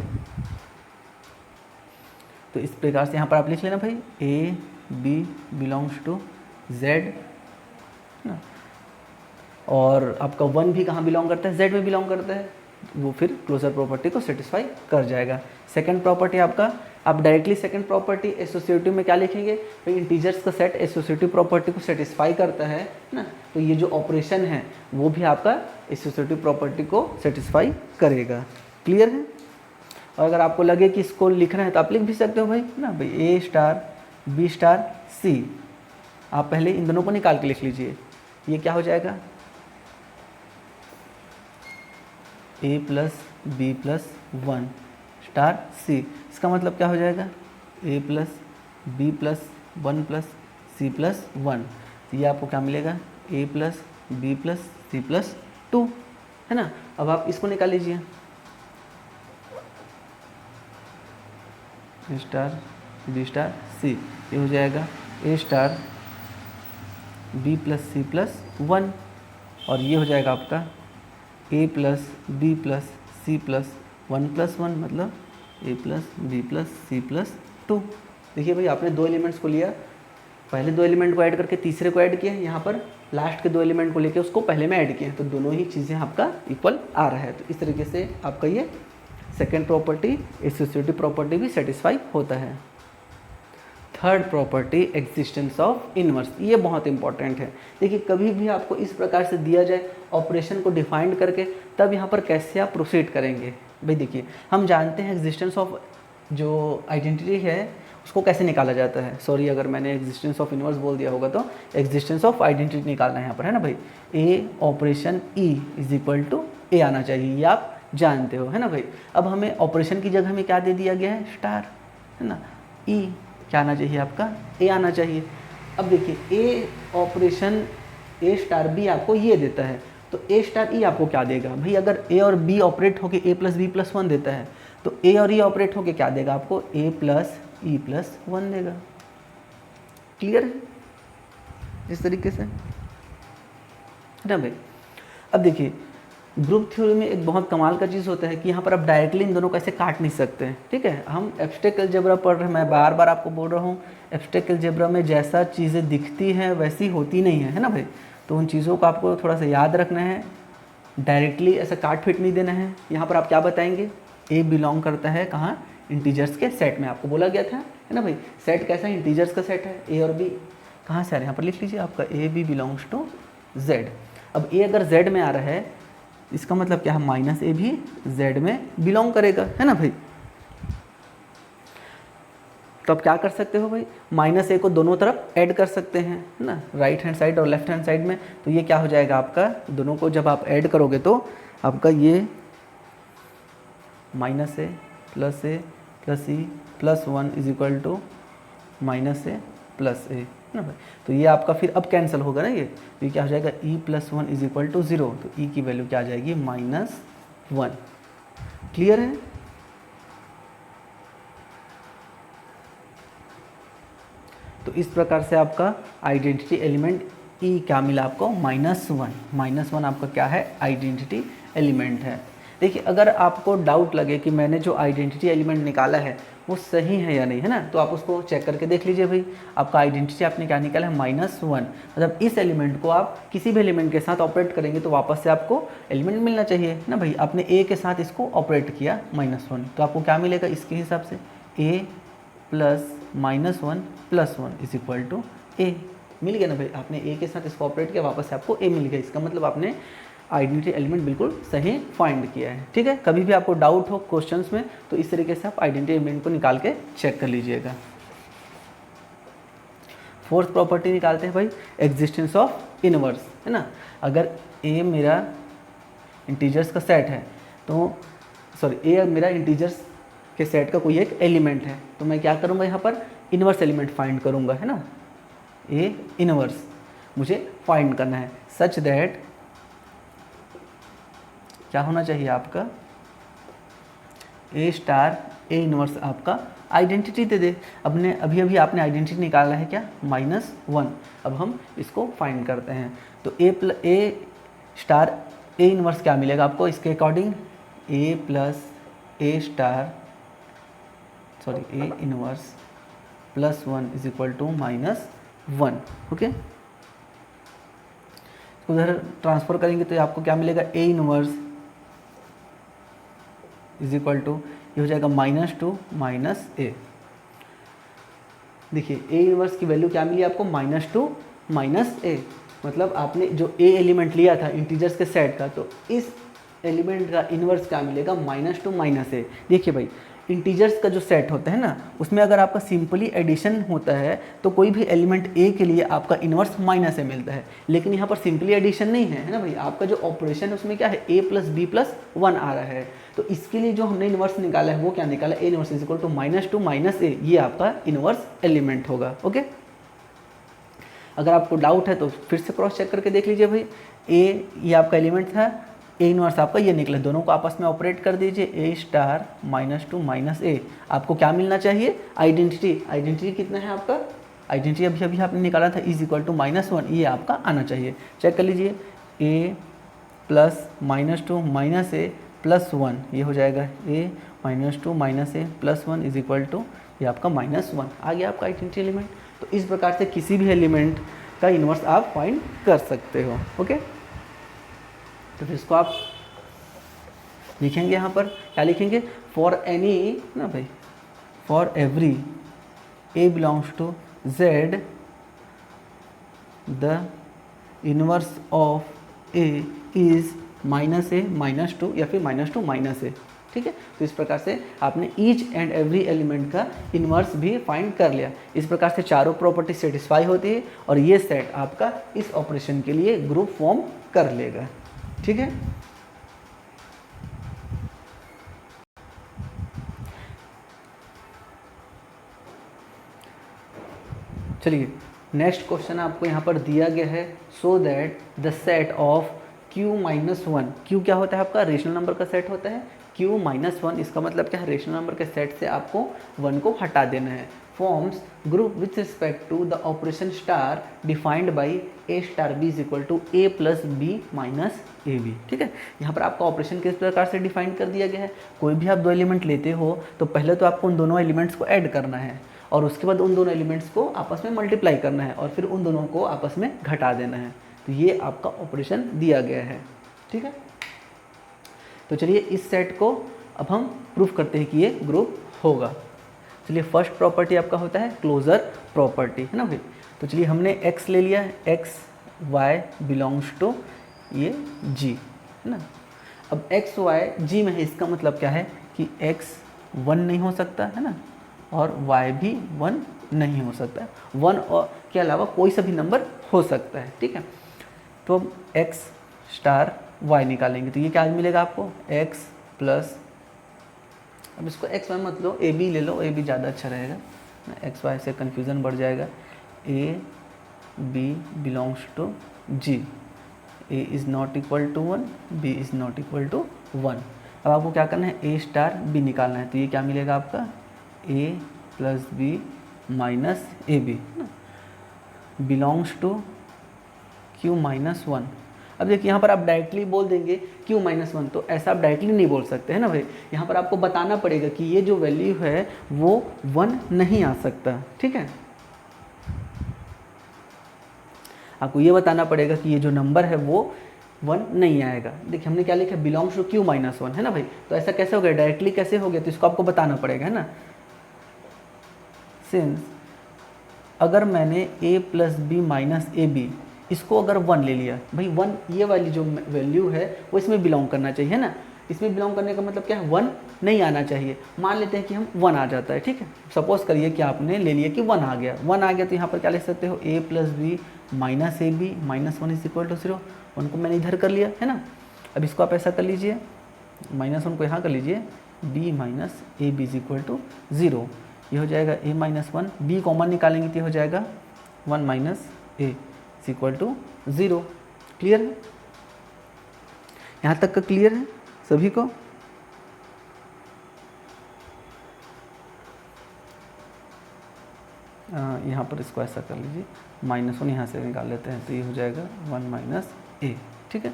तो इस प्रकार से यहाँ पर आप लिख लेना भाई, A B belongs to Z, और आपका 1 भी कहाँ बिलोंग करता है, जेड में बिलोंग करता है, वो फिर क्लोजर प्रॉपर्टी को सेटिस्फाई कर जाएगा। सेकंड प्रॉपर्टी आपका, आप डायरेक्टली सेकंड प्रॉपर्टी एसोसिएटिव में क्या लिखेंगे भाई, इंटीजर्स का सेट एसोसिएटिव प्रॉपर्टी को सेटिस्फाई करता है ना, तो ये जो ऑपरेशन है वो भी आपका एसोसिएटिव प्रॉपर्टी को सेटिस्फाई करेगा। क्लियर है। और अगर आपको लगे कि इसको लिखना है तो आप लिख भी सकते हो भाई ना भाई, ए स्टार बी स्टार सी, आप पहले इन दोनों को निकाल के लिख लीजिए। ये क्या हो जाएगा, A plus B plus 1 star C, इसका मतलब क्या हो जाएगा, A plus B plus 1 plus C plus 1। तो ये आपको क्या मिलेगा, A plus B plus C plus 2, है ना। अब आप इसको निकाल लीजिए, A star B star C, ये हो जाएगा A star B plus C plus 1, और ये हो जाएगा आपका A plus B plus C plus 1 plus 1, मतलब A plus B plus C plus 2। देखिए भाई आपने दो एलिमेंट्स को लिया, पहले दो एलिमेंट को ऐड करके तीसरे को ऐड किया, यहाँ पर लास्ट के दो एलिमेंट को लेके उसको पहले में ऐड किया, तो दोनों ही चीज़ें आपका इक्वल आ रहा है। तो इस तरीके से आपका ये सेकेंड प्रॉपर्टी एसोसिएटिव प्रॉपर्टी भी सेटिस्फाई होता है। Third property existence of inverse, ये बहुत इंपॉर्टेंट है। देखिए कभी भी आपको इस प्रकार से दिया जाए ऑपरेशन को डिफाइंड करके, तब यहाँ पर कैसे आप प्रोसीड करेंगे भाई। देखिए हम जानते हैं एग्जिस्टेंस ऑफ जो आइडेंटिटी है उसको कैसे निकाला जाता है। सॉरी अगर मैंने एग्जिस्टेंस ऑफ इनवर्स बोल दिया होगा, तो एग्जिस्टेंस ऑफ आइडेंटिटी निकालना है यहाँ पर, है ना भाई। A operation E is equal to A आना चाहिए, ये आप जानते हो, है ना भाई। अब हमें ऑपरेशन की जगह में क्या दे दिया गया है, स्टार, है ना। ई क्या आना चाहिए आपका, ए आना चाहिए। अब देखिए ए ऑपरेशन ए स्टार बी आपको ये देता है, तो ए स्टार ई आपको क्या देगा भाई। अगर ए और बी ऑपरेट होके ए प्लस बी प्लस वन देता है, तो ए और ई ऑपरेट होके क्या देगा आपको, ए प्लस ई प्लस वन देगा। क्लियर है इस तरीके से, है ना भाई। अब देखिए ग्रुप थ्योरी में एक बहुत कमाल का चीज़ होता है कि यहाँ पर आप डायरेक्टली इन दोनों को ऐसे काट नहीं सकते हैं, ठीक है। हम एब्स्ट्रैक्ट अलजेब्रा पढ़ रहे हैं, मैं बार बार आपको बोल रहा हूँ, एब्स्ट्रैक्ट अलजेब्रा में जैसा चीज़ें दिखती हैं वैसी होती नहीं है ना भाई। तो उन चीज़ों को आपको थोड़ा सा याद रखना है, डायरेक्टली ऐसा काट फिट नहीं देना है। यहाँ पर आप क्या बताएंगे, ए बिलोंग करता है कहाँ, इंटीजर्स के सेट में। आपको बोला गया था, है ना भाई। सेट कैसा है, इंटीजर्स का सेट है। ए और बी कहाँ से आ रहे हैं, यहाँ पर लिख लीजिए आपका A B belongs to Z. अब ए अगर जेड में आ रहा है, इसका मतलब क्या है, माइनस ए भी जेड में बिलोंग करेगा, है ना भाई। तो आप क्या कर सकते हो भाई, माइनस ए को दोनों तरफ ऐड कर सकते हैं, है ना, राइट हैंड साइड और लेफ्ट हैंड साइड में। तो ये क्या हो जाएगा आपका, दोनों को जब आप ऐड करोगे तो आपका ये minus A plus E plus one is equal to minus A plus A, है ना भाई। तो ये आपका फिर अब कैंसिल होगा ना, ये क्या हो जाएगा, E plus one is equal to zero. तो ई की वैल्यू क्या आ जाएगी, माइनस वन। क्लियर है। तो इस प्रकार से आपका आइडेंटिटी एलिमेंट ई क्या मिला आपको, माइनस वन। माइनस वन आपका क्या है, आइडेंटिटी एलिमेंट है। देखिए अगर आपको डाउट लगे कि मैंने जो आइडेंटिटी एलिमेंट निकाला है वो सही है या नहीं, है ना, तो आप उसको चेक करके देख लीजिए भाई। आपका आइडेंटिटी आपने क्या निकाला है, माइनस वन। मतलब इस एलिमेंट को आप किसी भी एलिमेंट के साथ ऑपरेट करेंगे तो वापस से आपको एलिमेंट मिलना चाहिए ना भाई। आपने ए के साथ इसको ऑपरेट किया माइनस वन, तो आपको क्या मिलेगा इसके हिसाब से, A plus minus one plus one is equal to A. मिल गया ना भाई, आपने ए के साथ इसको ऑपरेट किया, वापस से आपको ए मिल गया। इसका मतलब आपने आइडेंटिटी एलिमेंट बिल्कुल सही फाइंड किया है, ठीक है। कभी भी आपको डाउट हो क्वेश्चंस में तो इस तरीके से आप आइडेंटिटी एलिमेंट को निकाल के चेक कर लीजिएगा। फोर्थ प्रॉपर्टी निकालते हैं भाई, एग्जिस्टेंस ऑफ इनवर्स, है ना। अगर ए मेरा इंटीजर्स का सेट है, तो सॉरी ए मेरा इंटीजर्स के सेट का कोई एक एलिमेंट है, तो मैं क्या करूँगा, यहाँ पर इनवर्स एलिमेंट फाइंड करूँगा, है ना। ए इनवर्स मुझे फाइंड करना है, सच दैट क्या होना चाहिए आपका, ए स्टार ए इनवर्स आपका आइडेंटिटी दे दे। अपने अभी आपने आइडेंटिटी निकाला है क्या, माइनस वन। अब हम इसको फाइंड करते हैं, तो ए स्टार ए इनवर्स क्या मिलेगा आपको, इसके according A plus A star sorry A inverse plus one is equal to minus one. Okay, उधर ट्रांसफर करेंगे तो आपको क्या मिलेगा, A inverse is equal to ये हो जाएगा माइनस टू माइनस ए। देखिए ए इनवर्स की वैल्यू क्या मिली आपको, माइनस टू माइनस ए। मतलब आपने जो ए एलिमेंट लिया था इंटीजर्स के सेट का, तो इस एलिमेंट का इनवर्स क्या मिलेगा, माइनस टू माइनस ए। देखिए भाई इंटीजर्स का जो सेट होता है ना, उसमें अगर आपका सिंपली एडिशन होता है तो कोई भी एलिमेंट ए के लिए आपका इनवर्स माइनस ए मिलता है। लेकिन यहाँ पर सिंपली एडिशन नहीं है ना भाई, आपका जो ऑपरेशन है उसमें क्या है, ए प्लस बी प्लस वन आ रहा है। तो इसके लिए जो हमने इनवर्स निकाला है वो क्या निकाला, A inverse is equal to minus A. ये आपका इनवर्स एलिमेंट होगा। ओके, अगर आपको डाउट है तो फिर से क्रॉस चेक करके देख लीजिए भाई। ए ये आपका एलिमेंट था, ए इनवर्स आपका ये निकला, दोनों को आपस में ऑपरेट कर दीजिए, ए स्टार माइनस टू माइनस ए। आपको क्या मिलना चाहिए, आइडेंटिटी कितना है आपका, आइडेंटिटी अभी आपने निकाला था is equal to minus one, ये आपका आना चाहिए। चेक कर लीजिए, A plus minus two minus A plus one, ये हो जाएगा A minus two minus A plus one is equal to ये आपका माइनस वन आ गया आपका आइडेंटिटी एलिमेंट। तो इस प्रकार से किसी भी एलिमेंट का इन्वर्स आप फाइंड कर सकते हो। ओके, तो फिर इसको आप लिखेंगे, यहाँ पर क्या लिखेंगे, फॉर एनी ना भाई, for every A belongs to Z the inverse of A is minus A minus two या फिर माइनस टू माइनस ए। ठीक है। तो इस प्रकार से आपने ईच एंड एवरी एलिमेंट का इन्वर्स भी फाइंड कर लिया। इस प्रकार से चारों प्रॉपर्टी सेटिस्फाई होती है और ये सेट आपका इस ऑपरेशन के लिए ग्रुप फॉर्म कर लेगा, ठीक है। चलिए नेक्स्ट क्वेश्चन आपको यहाँ पर दिया गया है, so that the set of q minus one, Q क्या होता है आपका रेशनल नंबर का सेट होता है, q माइनस वन इसका मतलब क्या है, रेशनल नंबर के सेट से आपको वन को हटा देना है, forms group with respect to the operation star defined by a star b is equal to a plus B minus A B, ठीक है। यहाँ पर आपका ऑपरेशन किस प्रकार से डिफाइन कर दिया गया है, कोई भी आप दो एलिमेंट लेते हो तो पहले तो आपको उन दोनों एलिमेंट्स को ऐड करना है और उसके बाद उन दोनों एलिमेंट्स को आपस में मल्टीप्लाई करना है और फिर उन दोनों को आपस में घटा देना है। तो ये आपका ऑपरेशन दिया गया है, ठीक है। तो चलिए इस सेट को अब हम प्रूफ करते हैं कि ये ग्रुप होगा। चलिए फर्स्ट प्रॉपर्टी आपका होता है क्लोजर प्रॉपर्टी, है ना भाई। तो चलिए हमने x ले लिया, x y बिलोंग्स टू ये g, है ना। अब x y g में है, इसका मतलब क्या है कि x 1 नहीं हो सकता, है ना, और y भी 1 नहीं हो सकता है, 1 और के अलावा कोई सा भी नंबर हो सकता है, ठीक है। तो अब x स्टार y निकालेंगे तो ये क्या मिलेगा आपको, x प्लस, अब इसको x y मत लो, ए बी ले लो, ए बी ज़्यादा अच्छा रहेगा, एक्स वाई से कन्फ्यूज़न बढ़ जाएगा, ए B belongs to G, A is not equal to 1, B is not equal to 1। अब आपको क्या करना है, ए स्टार बी निकालना है, तो ये क्या मिलेगा आपका, a plus B minus A B, belongs to q minus one. अब देखिए यहाँ पर आप डायरेक्टली बोल देंगे q माइनस वन, तो ऐसा आप डायरेक्टली नहीं बोल सकते, है ना भाई। यहाँ पर आपको बताना पड़ेगा कि ये जो वैल्यू है वो 1 नहीं आ सकता, ठीक है। आपको ये बताना पड़ेगा कि ये जो नंबर है वो 1 नहीं आएगा। देखिए हमने क्या लिखा, belongs to q minus one, है ना भाई। तो ऐसा कैसे हो गया, डायरेक्टली कैसे हो गया, तो इसको आपको बताना पड़ेगा, है ना। सिंस अगर मैंने a plus B minus A B इसको अगर 1 ले लिया, भाई 1 ये वाली जो वैल्यू है वो इसमें बिलोंग करना चाहिए, है ना। इसमें बिलोंग करने का मतलब क्या है, 1 नहीं आना चाहिए। मान लेते हैं कि हम 1 आ जाता है, ठीक है। सपोज करिए कि आपने ले लिया कि 1 आ गया, 1 आ गया तो यहाँ पर क्या ले सकते हो, a plus B minus A B minus 1 is equal to 0। 1 को मैंने इधर कर लिया, है ना। अब इसको आप ऐसा कर लीजिए, माइनस 1 को यहाँ कर लीजिए, b minus A B is equal to 0। ये हो जाएगा a माइनस 1, b कॉमन निकालेंगे तो ये हो जाएगा 1 minus A is equal to 0। Clear है, यहाँ तक का क्लियर है सभी को। यहाँ पर इसको ऐसा कर लीजिए, -1 यहाँ से निकाल लेते हैं तो ये हो जाएगा 1 माइनस ए, ठीक है।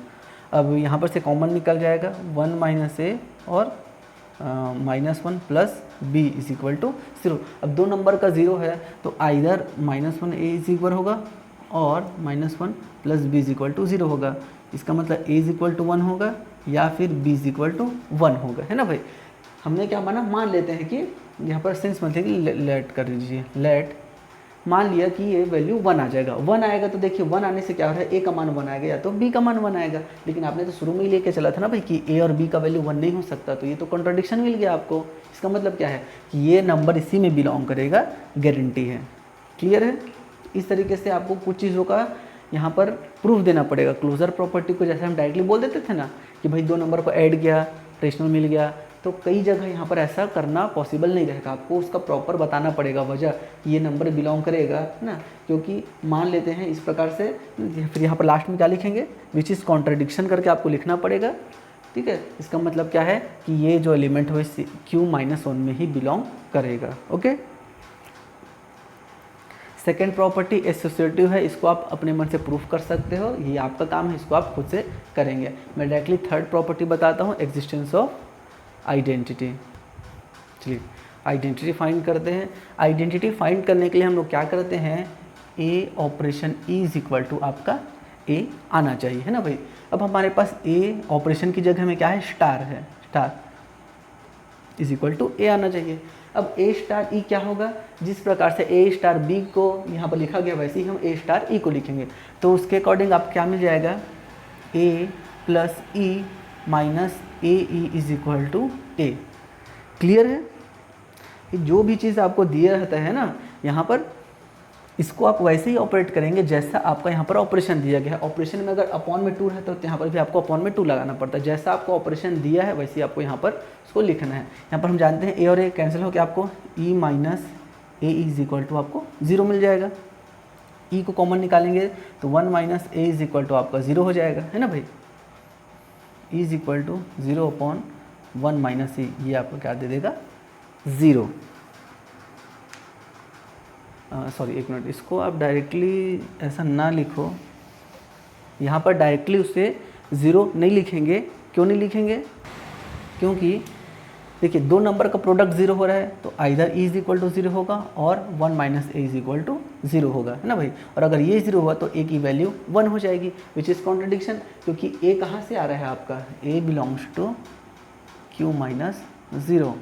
अब यहाँ पर से कॉमन निकल जाएगा 1 माइनस ए और -1 plus B is equal to 0। अब दो नंबर का 0 है तो आइदर -1 ए इज इक्वल होगा और -1 plus B is equal to 0 होगा। इसका मतलब a इज इक्वल टू 1 होगा या फिर b इज इक्वल टू 1 होगा, है ना भाई। हमने क्या माना, मान लेते हैं कि यहाँ पर सेंस मतलब कि लेट कर दीजिए, लेट मान लिया कि ये वैल्यू 1 आ जाएगा। 1 आएगा तो देखिए 1 आने से क्या हो रहा है, a का मान 1 आएगा या तो b का मान 1 आएगा। लेकिन आपने तो शुरू में ही लेके चला था ना भाई कि a और b का वैल्यू 1 नहीं हो सकता, तो ये तो कॉन्ट्रडिक्शन मिल गया आपको। इसका मतलब क्या है कि ये नंबर इसी में बिलोंग करेगा, गारंटी है। क्लियर है। इस तरीके से आपको कुछ चीज़ों का यहाँ पर प्रूफ देना पड़ेगा। क्लोजर प्रॉपर्टी को जैसे हम डायरेक्टली बोल देते थे ना कि भाई दो नंबर को ऐड किया, रेशनल मिल गया, तो कई जगह यहाँ पर ऐसा करना पॉसिबल नहीं रहेगा। आपको उसका प्रॉपर बताना पड़ेगा वजह कि ये नंबर बिलोंग करेगा, है ना। क्योंकि मान लेते हैं इस प्रकार से, फिर यहाँ पर लास्ट में क्या लिखेंगे, विच इज़ कॉन्ट्रडिक्शन करके आपको लिखना पड़ेगा, ठीक है। इसका मतलब क्या है कि ये जो एलिमेंट हो इस q-1 में ही बिलोंग करेगा। ओके। सेकेंड प्रॉपर्टी एसोसिएटिव है, इसको आप अपने मन से प्रूफ कर सकते हो, ये आपका काम है, इसको आप खुद से करेंगे। मैं डायरेक्टली थर्ड प्रॉपर्टी बताता हूँ, एग्जिस्टेंस ऑफ आइडेंटिटी। चलिए आइडेंटिटी फाइंड करते हैं। आइडेंटिटी फाइंड करने के लिए हम लोग क्या करते हैं, A operation E is equal to आपका ए आना चाहिए, है ना भाई। अब हमारे पास ए ऑपरेशन की जगह में क्या है, स्टार है, star is equal to A आना चाहिए। अब ए स्टार ई क्या होगा, जिस प्रकार से ए स्टार बी को यहाँ पर लिखा गया वैसे ही हम ए स्टार ई को लिखेंगे। तो उसके अकॉर्डिंग आप क्या मिल जाएगा, A plus E minus A E is equal to A. Clear है कि जो भी चीज़ आपको दिया रहता है ना यहाँ पर, इसको आप वैसे ही ऑपरेट करेंगे जैसा आपका यहाँ पर ऑपरेशन दिया गया है। ऑपरेशन में अगर अपॉन में 2 रहता है तो यहाँ पर भी आपको अपॉन में 2 लगाना पड़ता है। जैसा आपको ऑपरेशन दिया है वैसे ही आपको यहाँ पर उसको लिखना है। यहाँ पर हम जानते हैं ए और ए कैंसिल होकर आपको E minus A is equal to आपको 0 मिल जाएगा। ई को कॉमन निकालेंगे तो 1 minus A is equal to आपका 0 हो जाएगा, है ना भाई। E is equal to 0 upon 1 minus A, ये आपको क्या दे देगा 0। सॉरी एक मिनट, इसको आप डायरेक्टली ऐसा ना लिखो, यहाँ पर डायरेक्टली उसे 0 नहीं लिखेंगे। क्यों नहीं लिखेंगे? क्योंकि देखिए दो नंबर का प्रोडक्ट 0 हो रहा है तो either E is equal to 0 होगा और 1 minus A is equal to 0 होगा, है ना भाई। और अगर ये 0 हुआ तो ए की वैल्यू 1 हो जाएगी, विच इज़ कॉन्ट्रडिक्शन, क्योंकि ए कहाँ से आ रहा है आपका, ए बिलोंग्स टू क्यू माइनस 0,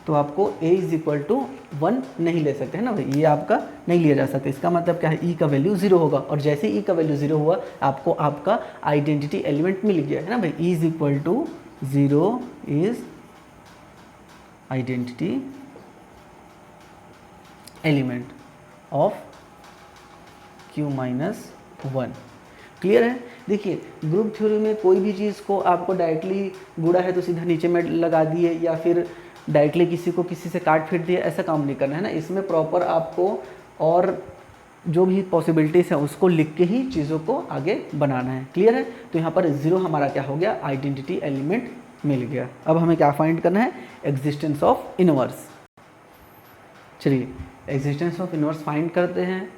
तो आपको a इज इक्वल टू 1 नहीं ले सकते, है ना भाई। ये आपका नहीं लिया जा सकता। इसका मतलब क्या है, e का वैल्यू 0 होगा और जैसे e का वैल्यू 0 हुआ आपको आपका आइडेंटिटी एलिमेंट मिल गया, है ना भाई। e is equal to 0 is identity element of q minus 1। Clear है? देखिए ग्रुप थ्योरी में कोई भी चीज़ को आपको डायरेक्टली गुणा है तो सीधा नीचे में लगा दिए या फिर डायरेक्टली किसी को किसी से काट फिर दिया, ऐसा काम नहीं करना है ना। इसमें प्रॉपर आपको और जो भी पॉसिबिलिटीज़ हैं उसको लिख के ही चीज़ों को आगे बनाना है। क्लियर है? तो यहाँ पर 0 हमारा क्या हो गया, आइडेंटिटी एलिमेंट मिल गया। अब हमें क्या फाइंड करना है, एग्जिस्टेंस ऑफ इनवर्स। चलिए एग्जिस्टेंस ऑफ इनवर्स फाइंड करते हैं।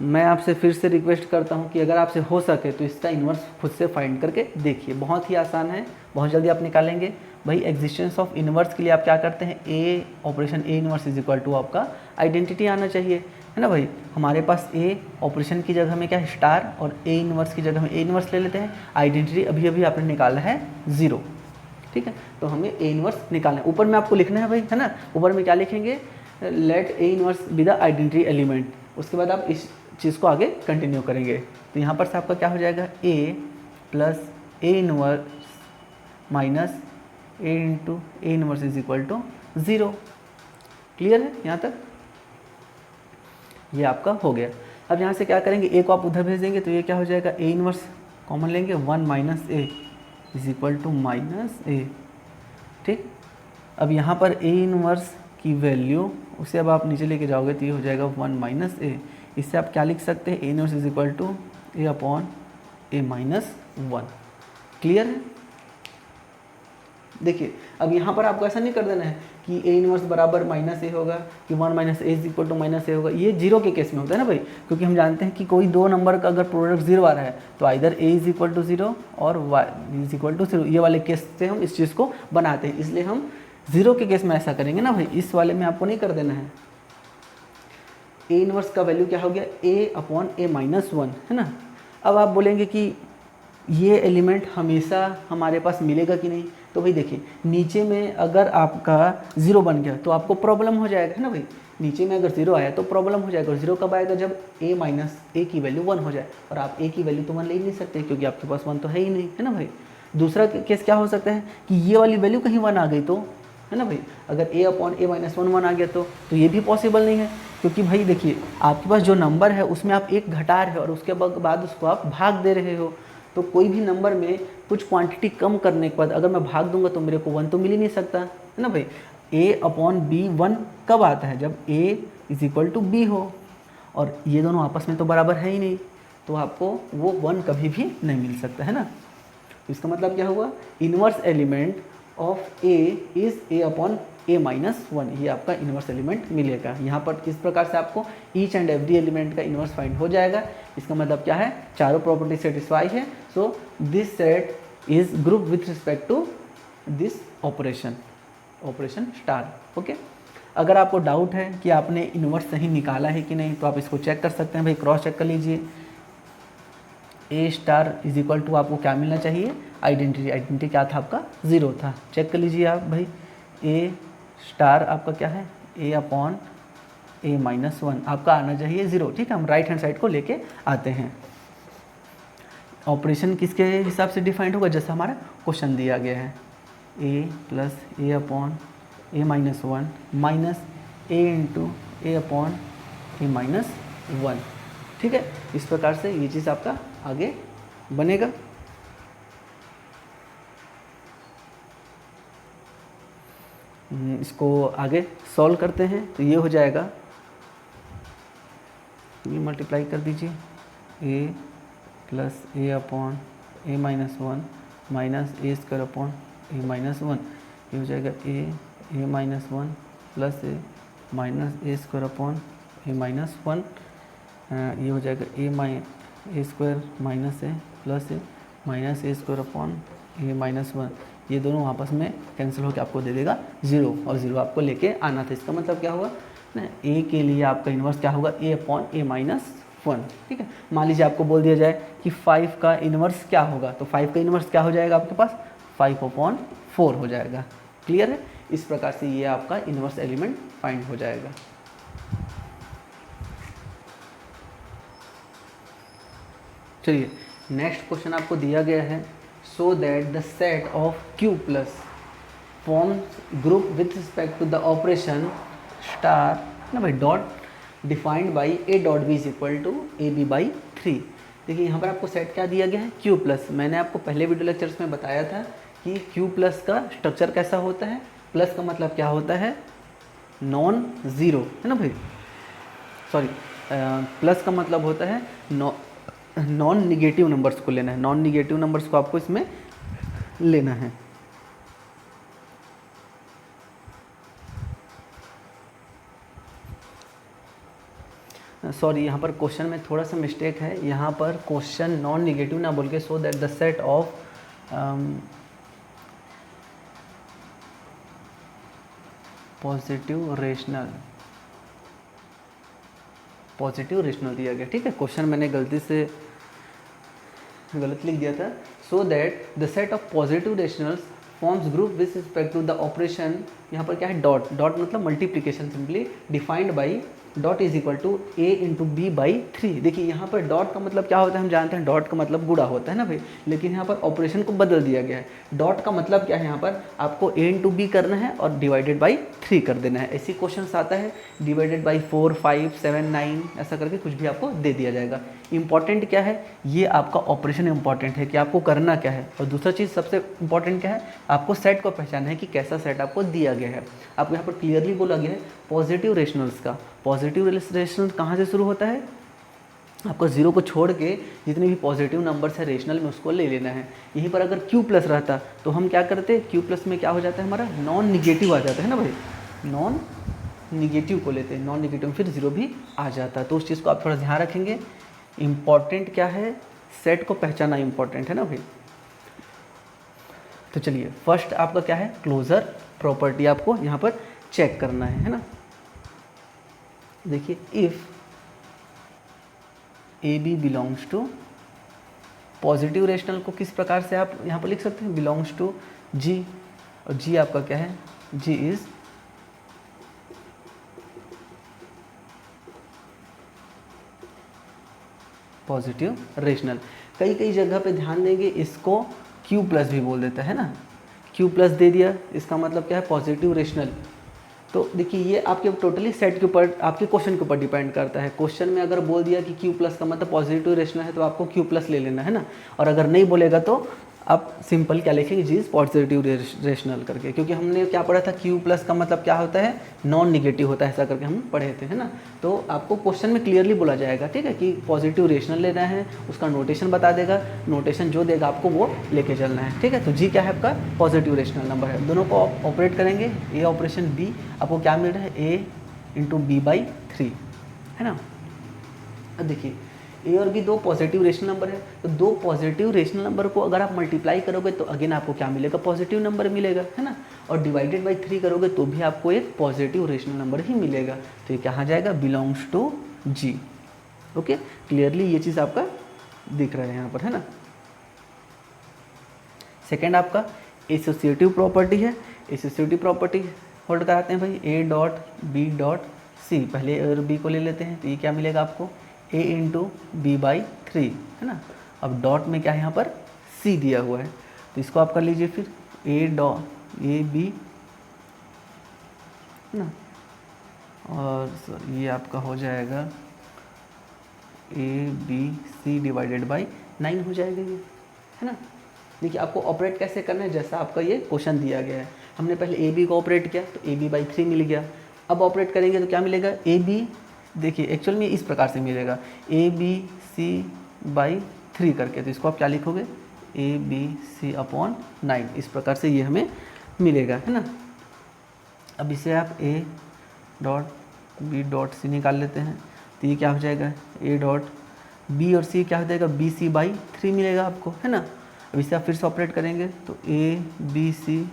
मैं आपसे फिर से रिक्वेस्ट करता हूँ कि अगर आपसे हो सके तो इसका इन्वर्स खुद से फाइंड करके देखिए, बहुत ही आसान है, बहुत जल्दी आप निकालेंगे। भाई एग्जिस्टेंस ऑफ इनवर्स के लिए आप क्या करते हैं, A operation A inverse is equal to आपका आइडेंटिटी आना चाहिए, है ना भाई। हमारे पास ए ऑपरेशन की जगह में क्या है स्टार और ए इनवर्स की जगह में ए इनवर्स ले लेते हैं। आइडेंटिटी अभी अभी आपने निकाला है 0, ठीक है। तो हमें ए इनवर्स निकालना है। ऊपर में आपको लिखना है भाई, है ना। ऊपर में क्या लिखेंगे, let a inverse be the identity element. उसके बाद आप इस चीज़ को आगे कंटिन्यू करेंगे। तो यहाँ पर से आपका क्या हो जाएगा, A plus A inverse minus A into A inverse is equal to 0। Clear है यहाँ तक? ये आपका हो गया। अब यहाँ से क्या करेंगे, ए को आप उधर भेज देंगे तो ये क्या हो जाएगा, ए इनवर्स कॉमन लेंगे 1 minus A is equal to minus A, ठीक। अब यहाँ पर ए इनवर्स की वैल्यू उसे अब आप नीचे लेके जाओगे तो ये हो जाएगा 1 माइनस ए। इससे आप क्या लिख सकते हैं, a inverse is equal to a upon a minus 1। Clear है? देखिए अब यहाँ पर आपको ऐसा नहीं कर देना है कि ए इनवर्स बराबर माइनस ए होगा कि 1 minus A is equal to minus A होगा। ये 0 के केस में होता है ना भाई, क्योंकि हम जानते हैं कि कोई दो नंबर का अगर प्रोडक्ट 0 आ रहा है तो either a is equal to 0 और वाई इज इक्वल टू 0। ये वाले केस से हम इस चीज़ को बनाते हैं, इसलिए हम 0 के केस में ऐसा करेंगे ना भाई। इस वाले में आपको नहीं कर देना है। ए इनवर्स का वैल्यू क्या हो गया, ए अपॉन ए माइनस 1, है ना। अब आप बोलेंगे कि ये एलिमेंट हमेशा हमारे पास मिलेगा कि नहीं, तो भाई देखिए नीचे में अगर आपका 0 बन गया तो आपको प्रॉब्लम हो जाएगा, है ना भाई। नीचे में अगर 0 आया तो प्रॉब्लम हो जाएगा। और 0 कब आएगा, जब a माइनस ए की वैल्यू 1 हो जाए। और आप a की वैल्यू तो 1 ले ही नहीं सकते क्योंकि आपके पास 1 तो है ही नहीं, है ना भाई। दूसरा केस क्या हो सकता है कि ये वाली वैल्यू कहीं 1 आ गई तो, है ना भाई। अगर a अपॉन ए माइनस 1 आ गया तो ये भी पॉसिबल नहीं है, क्योंकि भाई देखिए आपके पास जो नंबर है उसमें आप एक घटा रहे हो और उसके बाद उसको आप भाग दे रहे हो। तो कोई भी नंबर में कुछ क्वांटिटी कम करने के बाद अगर मैं भाग दूंगा तो मेरे को 1 तो मिल ही नहीं सकता, है ना भाई। a अपॉन बी 1 कब आता है, जब a is equal to b हो, और ये दोनों आपस में तो बराबर है ही नहीं, तो आपको वो 1 कभी भी नहीं मिल सकता, है ना। तो इसका मतलब क्या हुआ, inverse element of a is a upon a minus 1। ये आपका इनवर्स एलिमेंट मिलेगा। यहाँ पर इस प्रकार से आपको ईच एंड एवरी एलिमेंट का इनवर्स फाइंड हो जाएगा। इसका मतलब क्या है, चारों प्रॉपर्टी सेटिस्फाई है। So this set is group with respect to this operation star. Okay, अगर आपको डाउट है कि आपने इनवर्स सही निकाला है कि नहीं तो आप इसको चेक कर सकते हैं भाई, क्रॉस चेक कर लीजिए। A star is equal to आपको क्या मिलना चाहिए, आइडेंटिटी क्या था आपका, 0 था। चेक कर लीजिए आप भाई, ए स्टार आपका क्या है, ए अपॉन ए माइनस 1 आपका आना चाहिए 0, ठीक है। हम राइट हैंड साइड को लेके आते हैं ऑपरेशन किसके हिसाब से डिफाइंड होगा, जैसा हमारा क्वेश्चन दिया गया है, a plus A upon a minus one minus A into A upon a minus one. ठीक है, इस प्रकार से ये चीज़ आपका आगे बनेगा। इसको आगे सॉल्व करते हैं तो ये हो जाएगा, ये मल्टीप्लाई कर दीजिए, a plus A upon a minus one minus A square upon a minus one, ये हो जाएगा A minus one plus A minus A square upon a minus one, ये हो जाएगा ए square minus A plus A minus A square upon a minus one. ये दोनों आपस में कैंसिल होकर आपको दे देगा 0, और 0 आपको लेके आना था। इसका मतलब क्या होगा ना, ए के लिए आपका इन्वर्स क्या होगा, ए अपॉन ए माइनस वन। ठीक है, मान लीजिए आपको बोल दिया जाए कि 5 का इन्वर्स क्या होगा, तो 5 का इन्वर्स क्या हो जाएगा आपके पास, 5/4 हो जाएगा। क्लियर है, इस प्रकार से ये आपका इन्वर्स एलिमेंट फाइंड हो जाएगा। चलिए नेक्स्ट क्वेश्चन आपको दिया गया है, so that the set of Q plus forms group with respect to the operation star ना भाई dot defined by A dot B is equal to AB/3। देखिए यहाँ पर आपको सेट क्या दिया गया है, Q प्लस। मैंने आपको पहले वीडियो लेक्चर्स में बताया था कि Q प्लस का स्ट्रक्चर कैसा होता है, प्लस का मतलब क्या होता है, नॉन ज़ीरो, है ना भाई, सॉरी प्लस का मतलब होता है नॉन निगेटिव नंबर्स को लेना है, नॉन निगेटिव नंबर्स को आपको इसमें लेना है। सॉरी यहाँ पर क्वेश्चन में थोड़ा सा मिस्टेक है, यहाँ पर क्वेश्चन नॉन निगेटिव ना बोल के सो that the set of positive rational दिया गया। ठीक है, क्वेश्चन मैंने गलत लिख दिया था, so that the set of positive rationals forms group with respect to the operation, यहाँ पर क्या है, डॉट मतलब multiplication, simply defined by dot is equal to A into B/3। देखिए यहाँ पर डॉट का मतलब क्या होता है, हम जानते हैं डॉट का मतलब गुणा होता है ना भाई, लेकिन यहाँ पर ऑपरेशन को बदल दिया गया है। डॉट का मतलब क्या है, यहाँ पर आपको A इंटू B करना है और डिवाइडेड बाई 3 कर देना है। ऐसी क्वेश्चन आता है, डिवाइडेड बाई 4, 5, 7, 9 ऐसा करके कुछ भी आपको दे दिया जाएगा। इंपॉर्टेंट क्या है, ये आपका ऑपरेशन इंपॉर्टेंट है कि आपको करना क्या है, और दूसरा चीज़ सबसे इंपॉर्टेंट क्या है, आपको सेट को पहचानना है कि कैसा सेट आपको दिया गया है। आपको यहाँ पर क्लियरली बोला गया है पॉजिटिव रेशनल्स का। पॉजिटिव रेशनल कहाँ से शुरू होता है, आपको 0 को छोड़ के जितने भी पॉजिटिव नंबर्स है रेशनल में उसको ले लेना है। यहीं पर अगर Q प्लस रहता तो हम क्या करते, Q प्लस में क्या हो जाता है, हमारा नॉन निगेटिव आ जाता है ना भाई, नॉन निगेटिव को लेते हैं, नॉन निगेटिव फिर 0 भी आ जाता है। तो उस चीज़ को आप थोड़ा ध्यान रखेंगे। इम्पॉर्टेंट क्या है, सेट को पहचानना इम्पॉर्टेंट है ना भाई। तो चलिए फर्स्ट आपका क्या है, क्लोजर प्रॉपर्टी आपको यहाँ पर चेक करना है ना। देखिए if AB belongs to, positive rational को किस प्रकार से आप यहाँ पर लिख सकते हैं, बिलोंग्स टू G, और G आपका क्या है, G इज पॉजिटिव रेशनल। कई जगह पे ध्यान देंगे इसको Q प्लस भी बोल देता है ना, Q प्लस दे दिया, इसका मतलब क्या है, पॉजिटिव रेशनल। तो देखिए ये आपके टोटली सेट के ऊपर, आपके क्वेश्चन के ऊपर डिपेंड करता है। क्वेश्चन में अगर बोल दिया कि Q प्लस का मतलब पॉजिटिव रेशनल है तो आपको Q प्लस ले लेना है ना, और अगर नहीं बोलेगा तो आप सिंपल क्या लिखेंगे, जी इज पॉजिटिव रेशनल करके, क्योंकि हमने क्या पढ़ा था, Q प्लस का मतलब क्या होता है, नॉन निगेटिव होता है, ऐसा करके हम पढ़े थे, है ना। तो आपको क्वेश्चन में क्लियरली बोला जाएगा, ठीक है, कि पॉजिटिव रेशनल लेना है, उसका नोटेशन बता देगा, नोटेशन जो देगा आपको वो लेके चलना है, ठीक है। तो जी क्या है आपका, पॉजिटिव रेशनल नंबर है। दोनों को ऑपरेट करेंगे, ए ऑपरेशन बी, आपको क्या मिल रहा है, A इंटू B/3, है ना। अब देखिए ए और बी दो पॉजिटिव रेशनल नंबर है, तो दो पॉजिटिव रेशनल नंबर को अगर आप मल्टीप्लाई करोगे तो अगेन आपको क्या मिलेगा, पॉजिटिव नंबर मिलेगा, है ना। और डिवाइडेड बाई 3 करोगे तो भी आपको एक पॉजिटिव रेशनल नंबर ही मिलेगा। तो ये कहाँ जाएगा, belongs to G. Okay, clearly ये चीज़ आपका दिख रहा है यहाँ पर, है ना। सेकेंड आपका एसोसिएटिव प्रॉपर्टी है। एसोसिएटिव प्रॉपर्टी होल्ड कराते हैं भाई, A dot B dot C, पहले A और B को ले लेते हैं, तो ये क्या मिलेगा आपको, A इंटू B/3, है ना। अब डॉट में क्या है यहाँ पर सी दिया हुआ है, तो इसको आप कर लीजिए फिर ए बी ना, और ये आपका हो जाएगा A B c divided by 9 हो जाएगा ये, है ना। देखिए आपको ऑपरेट कैसे करना है, जैसा आपका ये क्वेश्चन दिया गया है। हमने पहले ए बी को ऑपरेट किया तो ए बी बाई 3 मिल गया। अब ऑपरेट करेंगे तो क्या मिलेगा, ए बी, देखिए एक्चुअल में इस प्रकार से मिलेगा ए बी सी बाई 3 करके, तो इसको आप क्या लिखोगे ए बी सी अपॉन 9, इस प्रकार से ये हमें मिलेगा, है ना। अब इसे आप a dot b dot c निकाल लेते हैं, तो ये क्या हो जाएगा ए डॉट बी और सी क्या हो जाएगा बी सी बाई 3 मिलेगा आपको, है ना। अब इसे आप फिर से ऑपरेट करेंगे तो ए बी सी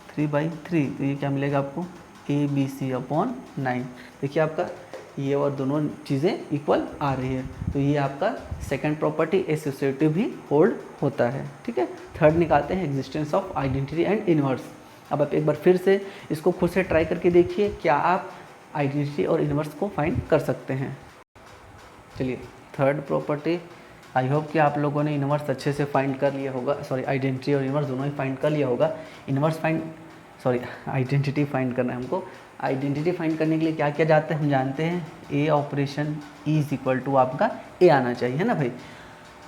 3/3, तो ये क्या मिलेगा आपको ए बी सी अपॉन 9। देखिए आपका ये और दोनों चीज़ें इक्वल आ रही है, तो ये आपका सेकंड प्रॉपर्टी एसोसिएटिव भी होल्ड होता है, ठीक है। थर्ड निकालते हैं existence of identity and inverse. अब आप एक बार फिर से इसको खुद से ट्राई करके देखिए, क्या आप आइडेंटिटी और इनवर्स को फाइंड कर सकते हैं। चलिए थर्ड प्रॉपर्टी, आई होप कि आप लोगों ने इनवर्स अच्छे से फाइंड कर लिया होगा, सॉरी आइडेंटिटी और इनवर्स दोनों ही फाइंड कर लिया होगा। Inverse find, sorry identity find करना है हमको। आइडेंटिटी फाइंड करने के लिए क्या किया जाता है, हम जानते हैं A operation E is equal to आपका ए आना चाहिए, है ना भाई।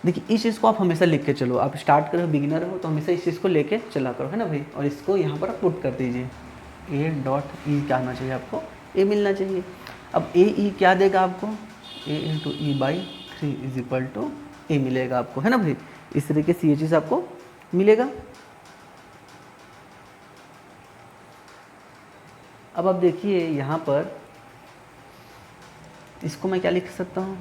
देखिए इस चीज़ को आप हमेशा लिख के चलो, आप स्टार्ट करो बिगिनर हो तो हमेशा इस चीज़ को लेके चला करो, है ना भाई। और इसको यहाँ पर पुट कर दीजिए, ए डॉट ई क्या आना चाहिए आपको, ए मिलना चाहिए। अब ए ई क्या देगा आपको, A into E by 3 is equal to A मिलेगा आपको, है ना भाई। इस तरीके से ये चीज़ आपको मिलेगा। अब आप देखिए यहाँ पर इसको मैं क्या लिख सकता हूँ,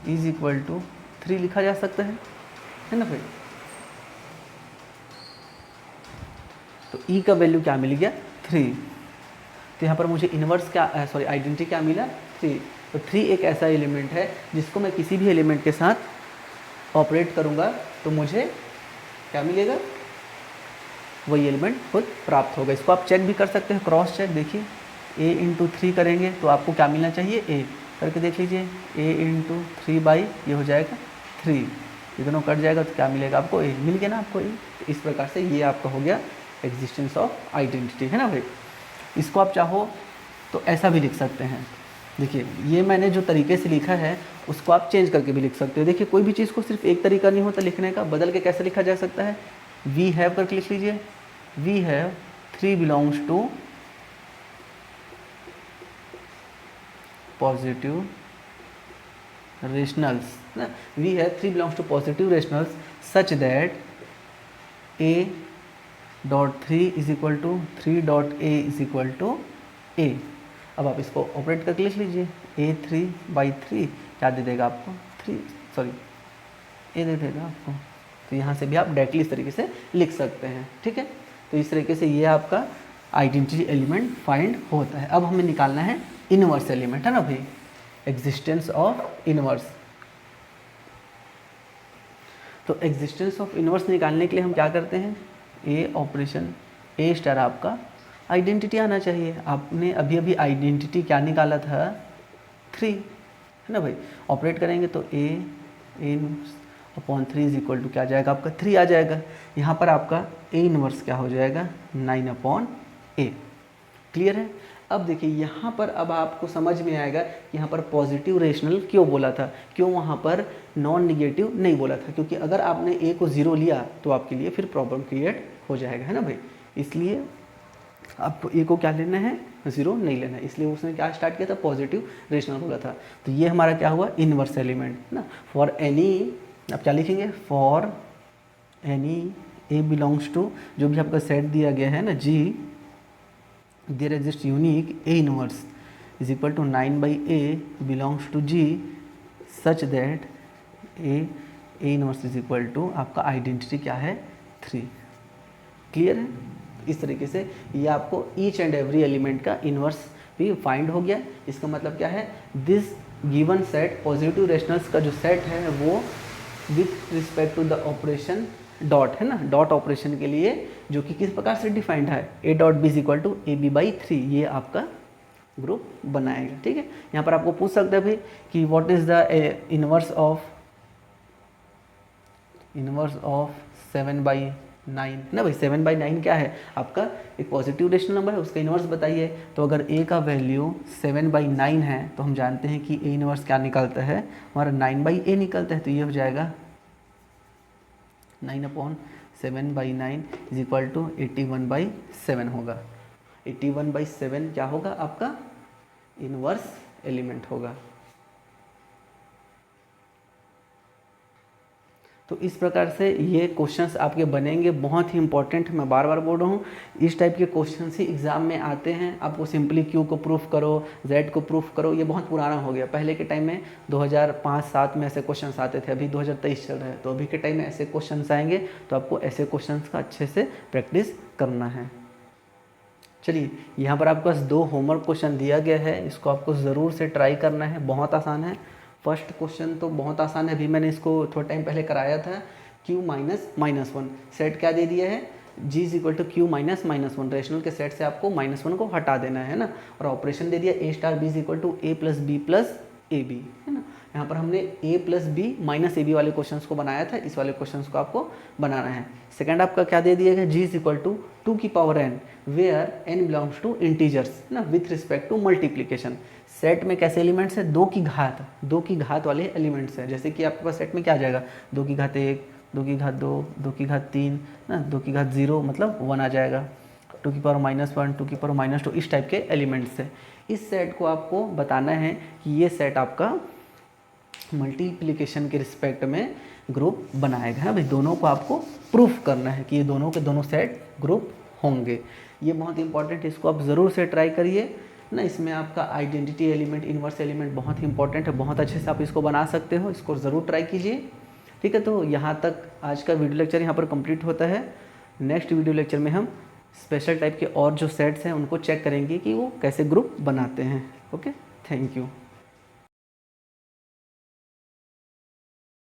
इज इक्वल टू 3 लिखा जा सकता है ना भाई। तो ई का वैल्यू क्या मिल गया 3, तो यहाँ पर मुझे इनवर्स क्या, सॉरी आइडेंटिटी क्या मिला 3। तो 3 एक ऐसा एलिमेंट है जिसको मैं किसी भी एलिमेंट के साथ ऑपरेट करूँगा तो मुझे क्या मिलेगा, वही एलिमेंट खुद प्राप्त होगा। इसको आप चेक भी कर सकते हैं, क्रॉस चेक। देखिए a इंटू 3 करेंगे तो आपको क्या मिलना चाहिए, a करके देख लीजिए, a इंटू 3 बाई ये हो जाएगा 3, ये दोनों कट जाएगा तो क्या मिलेगा आपको, a मिल गया ना आपको a। तो इस प्रकार से ये आपका हो गया एग्जिस्टेंस ऑफ आइडेंटिटी, है ना भाई। इसको आप चाहो तो ऐसा भी लिख सकते हैं। देखिए ये मैंने जो तरीके से लिखा है उसको आप चेंज करके भी लिख सकते हो। देखिए कोई भी चीज़ को सिर्फ एक तरीका नहीं होता लिखने का, बदल के कैसे लिखा जा सकता है, वी हैव करके लिख लीजिए, we have 3 belongs to positive rationals ना, we have 3 belongs to positive rationals such that a dot 3 is equal to 3 dot a is equal to a। अब आप इसको ऑपरेट करके लिख लीजिए, a3/3 क्या दे देगा आपको 3, सॉरी a दे देगा आपको। तो यहाँ से भी आप डायरेक्टली इस तरीके से लिख सकते हैं, ठीक है। तो इस तरीके से ये आपका आइडेंटिटी एलिमेंट फाइंड होता है। अब हमें निकालना है इनवर्स एलिमेंट, है ना भाई, एग्जिस्टेंस ऑफ इनवर्स। तो एग्जिस्टेंस ऑफ इनवर्स निकालने के लिए हम क्या करते हैं, ए ऑपरेशन ए स्टार आपका आइडेंटिटी आना चाहिए। आपने अभी अभी आइडेंटिटी क्या निकाला था 3, है ना भाई। ऑपरेट करेंगे तो ए अपॉन 3 इज इक्वल टू क्या जाएगा आपका 3 आ जाएगा। यहाँ पर आपका ए इनवर्स क्या हो जाएगा 9/a। क्लियर है। अब देखिए यहाँ पर अब आपको समझ में आएगा कि यहाँ पर पॉजिटिव रेशनल क्यों बोला था, क्यों वहाँ पर नॉन निगेटिव नहीं बोला था, क्योंकि अगर आपने ए को 0 लिया तो आपके लिए फिर प्रॉब्लम क्रिएट हो जाएगा, है ना भाई। इसलिए आपको ए को क्या लेना है 0 नहीं लेना है, इसलिए उसने क्या स्टार्ट किया था पॉजिटिव रेशनल बोला था। तो ये हमारा क्या हुआ इनवर्स एलिमेंट ना। फॉर एनी, आप क्या लिखेंगे, for any A belongs to, जो भी आपका सेट दिया गया है ना जी, there exist unique A inverse is equal to 9/a belongs to G such that A inverse is equal to आपका आइडेंटिटी क्या है 3। क्लियर है। इस तरीके से ये आपको ईच एंड एवरी एलिमेंट का इनवर्स भी फाइंड हो गया। इसका मतलब क्या है, this given set positive rationals का जो सेट है वो with respect to the operation dot, है ना, डॉट ऑपरेशन के लिए जो कि किस प्रकार से डिफाइंड है, a dot b is equal to ab/3, ये आपका ग्रुप बनाएगा, ठीक है। यहाँ पर आपको पूछ सकते हैं भाई कि what is the inverse of inverse of 7/9 ना भाई, 7/9 क्या है आपका, एक पॉजिटिव रेशनल नंबर है, उसका इनवर्स बताइए। तो अगर a का वैल्यू 7/9 है तो हम जानते हैं कि a इनवर्स क्या निकलता है, हमारा 9/a निकलता है। तो ये हो जाएगा 9/7/9 इज इक्वल टू 81/7 होगा। 81/7 क्या होगा आपका, इनवर्स एलिमेंट होगा। तो इस प्रकार से ये क्वेश्चंस आपके बनेंगे, बहुत ही इंपॉर्टेंट, मैं बार बार बोल रहा हूँ। इस टाइप के क्वेश्चंस ही एग्जाम में आते हैं। आपको सिंपली क्यू को प्रूफ करो, जेड को प्रूफ करो, ये बहुत पुराना हो गया। पहले के टाइम में 2005-7 में ऐसे क्वेश्चंस आते थे, अभी 2023 चल रहा है, तो अभी के टाइम में ऐसे क्वेश्चंस आएंगे, तो आपको ऐसे क्वेश्चंस का अच्छे से प्रैक्टिस करना है। चलिए, यहाँ पर आपके पास 2 होमवर्क क्वेश्चन दिया गया है, इसको आपको ज़रूर से ट्राई करना है, बहुत आसान है। फर्स्ट क्वेश्चन तो बहुत आसान है, अभी मैंने इसको थोड़ा टाइम पहले कराया था। q -1 सेट क्या दे दिया है, g is equal to q -1, rational के सेट से आपको -1 को हटा देना है ना, और ऑपरेशन दे दिया a star b is equal to a plus B plus a b, है ना। यहाँ पर हमने a plus B minus A b वाले क्वेश्चंस को बनाया था, इस वाले क्वेश्चंस को आपको बनाना है। सेकंड आपका क्या दे दिया है, g इज इक्वल टू 2 की power n where n belongs to integers ना, with respect to multiplication. Set में कैसे एलिमेंट्स है, 2 की घात वाले एलिमेंट्स हैं। जैसे कि आपके पास सेट में क्या आ जाएगा, 2 की घात 1, 2 की घात 2, 2 की घात 3 ना, 2 की घात 0 मतलब 1 आ जाएगा, 2 की पावर -1, 2 की पावर -2, इस टाइप के एलिमेंट्स है। इस सेट को आपको बताना है कि ये सेट आपका मल्टीप्लिकेशन के रिस्पेक्ट में ग्रुप बनाएगा, है भाई। दोनों को आपको प्रूफ करना है कि ये दोनों के दोनों सेट ग्रुप होंगे। ये बहुत इंपॉर्टेंट है, इसको आप ज़रूर से ट्राई करिए ना। इसमें आपका आइडेंटिटी एलिमेंट, इन्वर्स एलिमेंट बहुत ही इंपॉर्टेंट है, बहुत अच्छे से आप इसको बना सकते हो, इसको ज़रूर ट्राई कीजिए। ठीक है, तो यहाँ तक आज का वीडियो लेक्चर यहाँ पर कंप्लीट होता है। नेक्स्ट वीडियो लेक्चर में हम स्पेशल टाइप के और जो सेट्स हैं उनको चेक करेंगे कि वो कैसे ग्रुप बनाते हैं। Okay, thank you.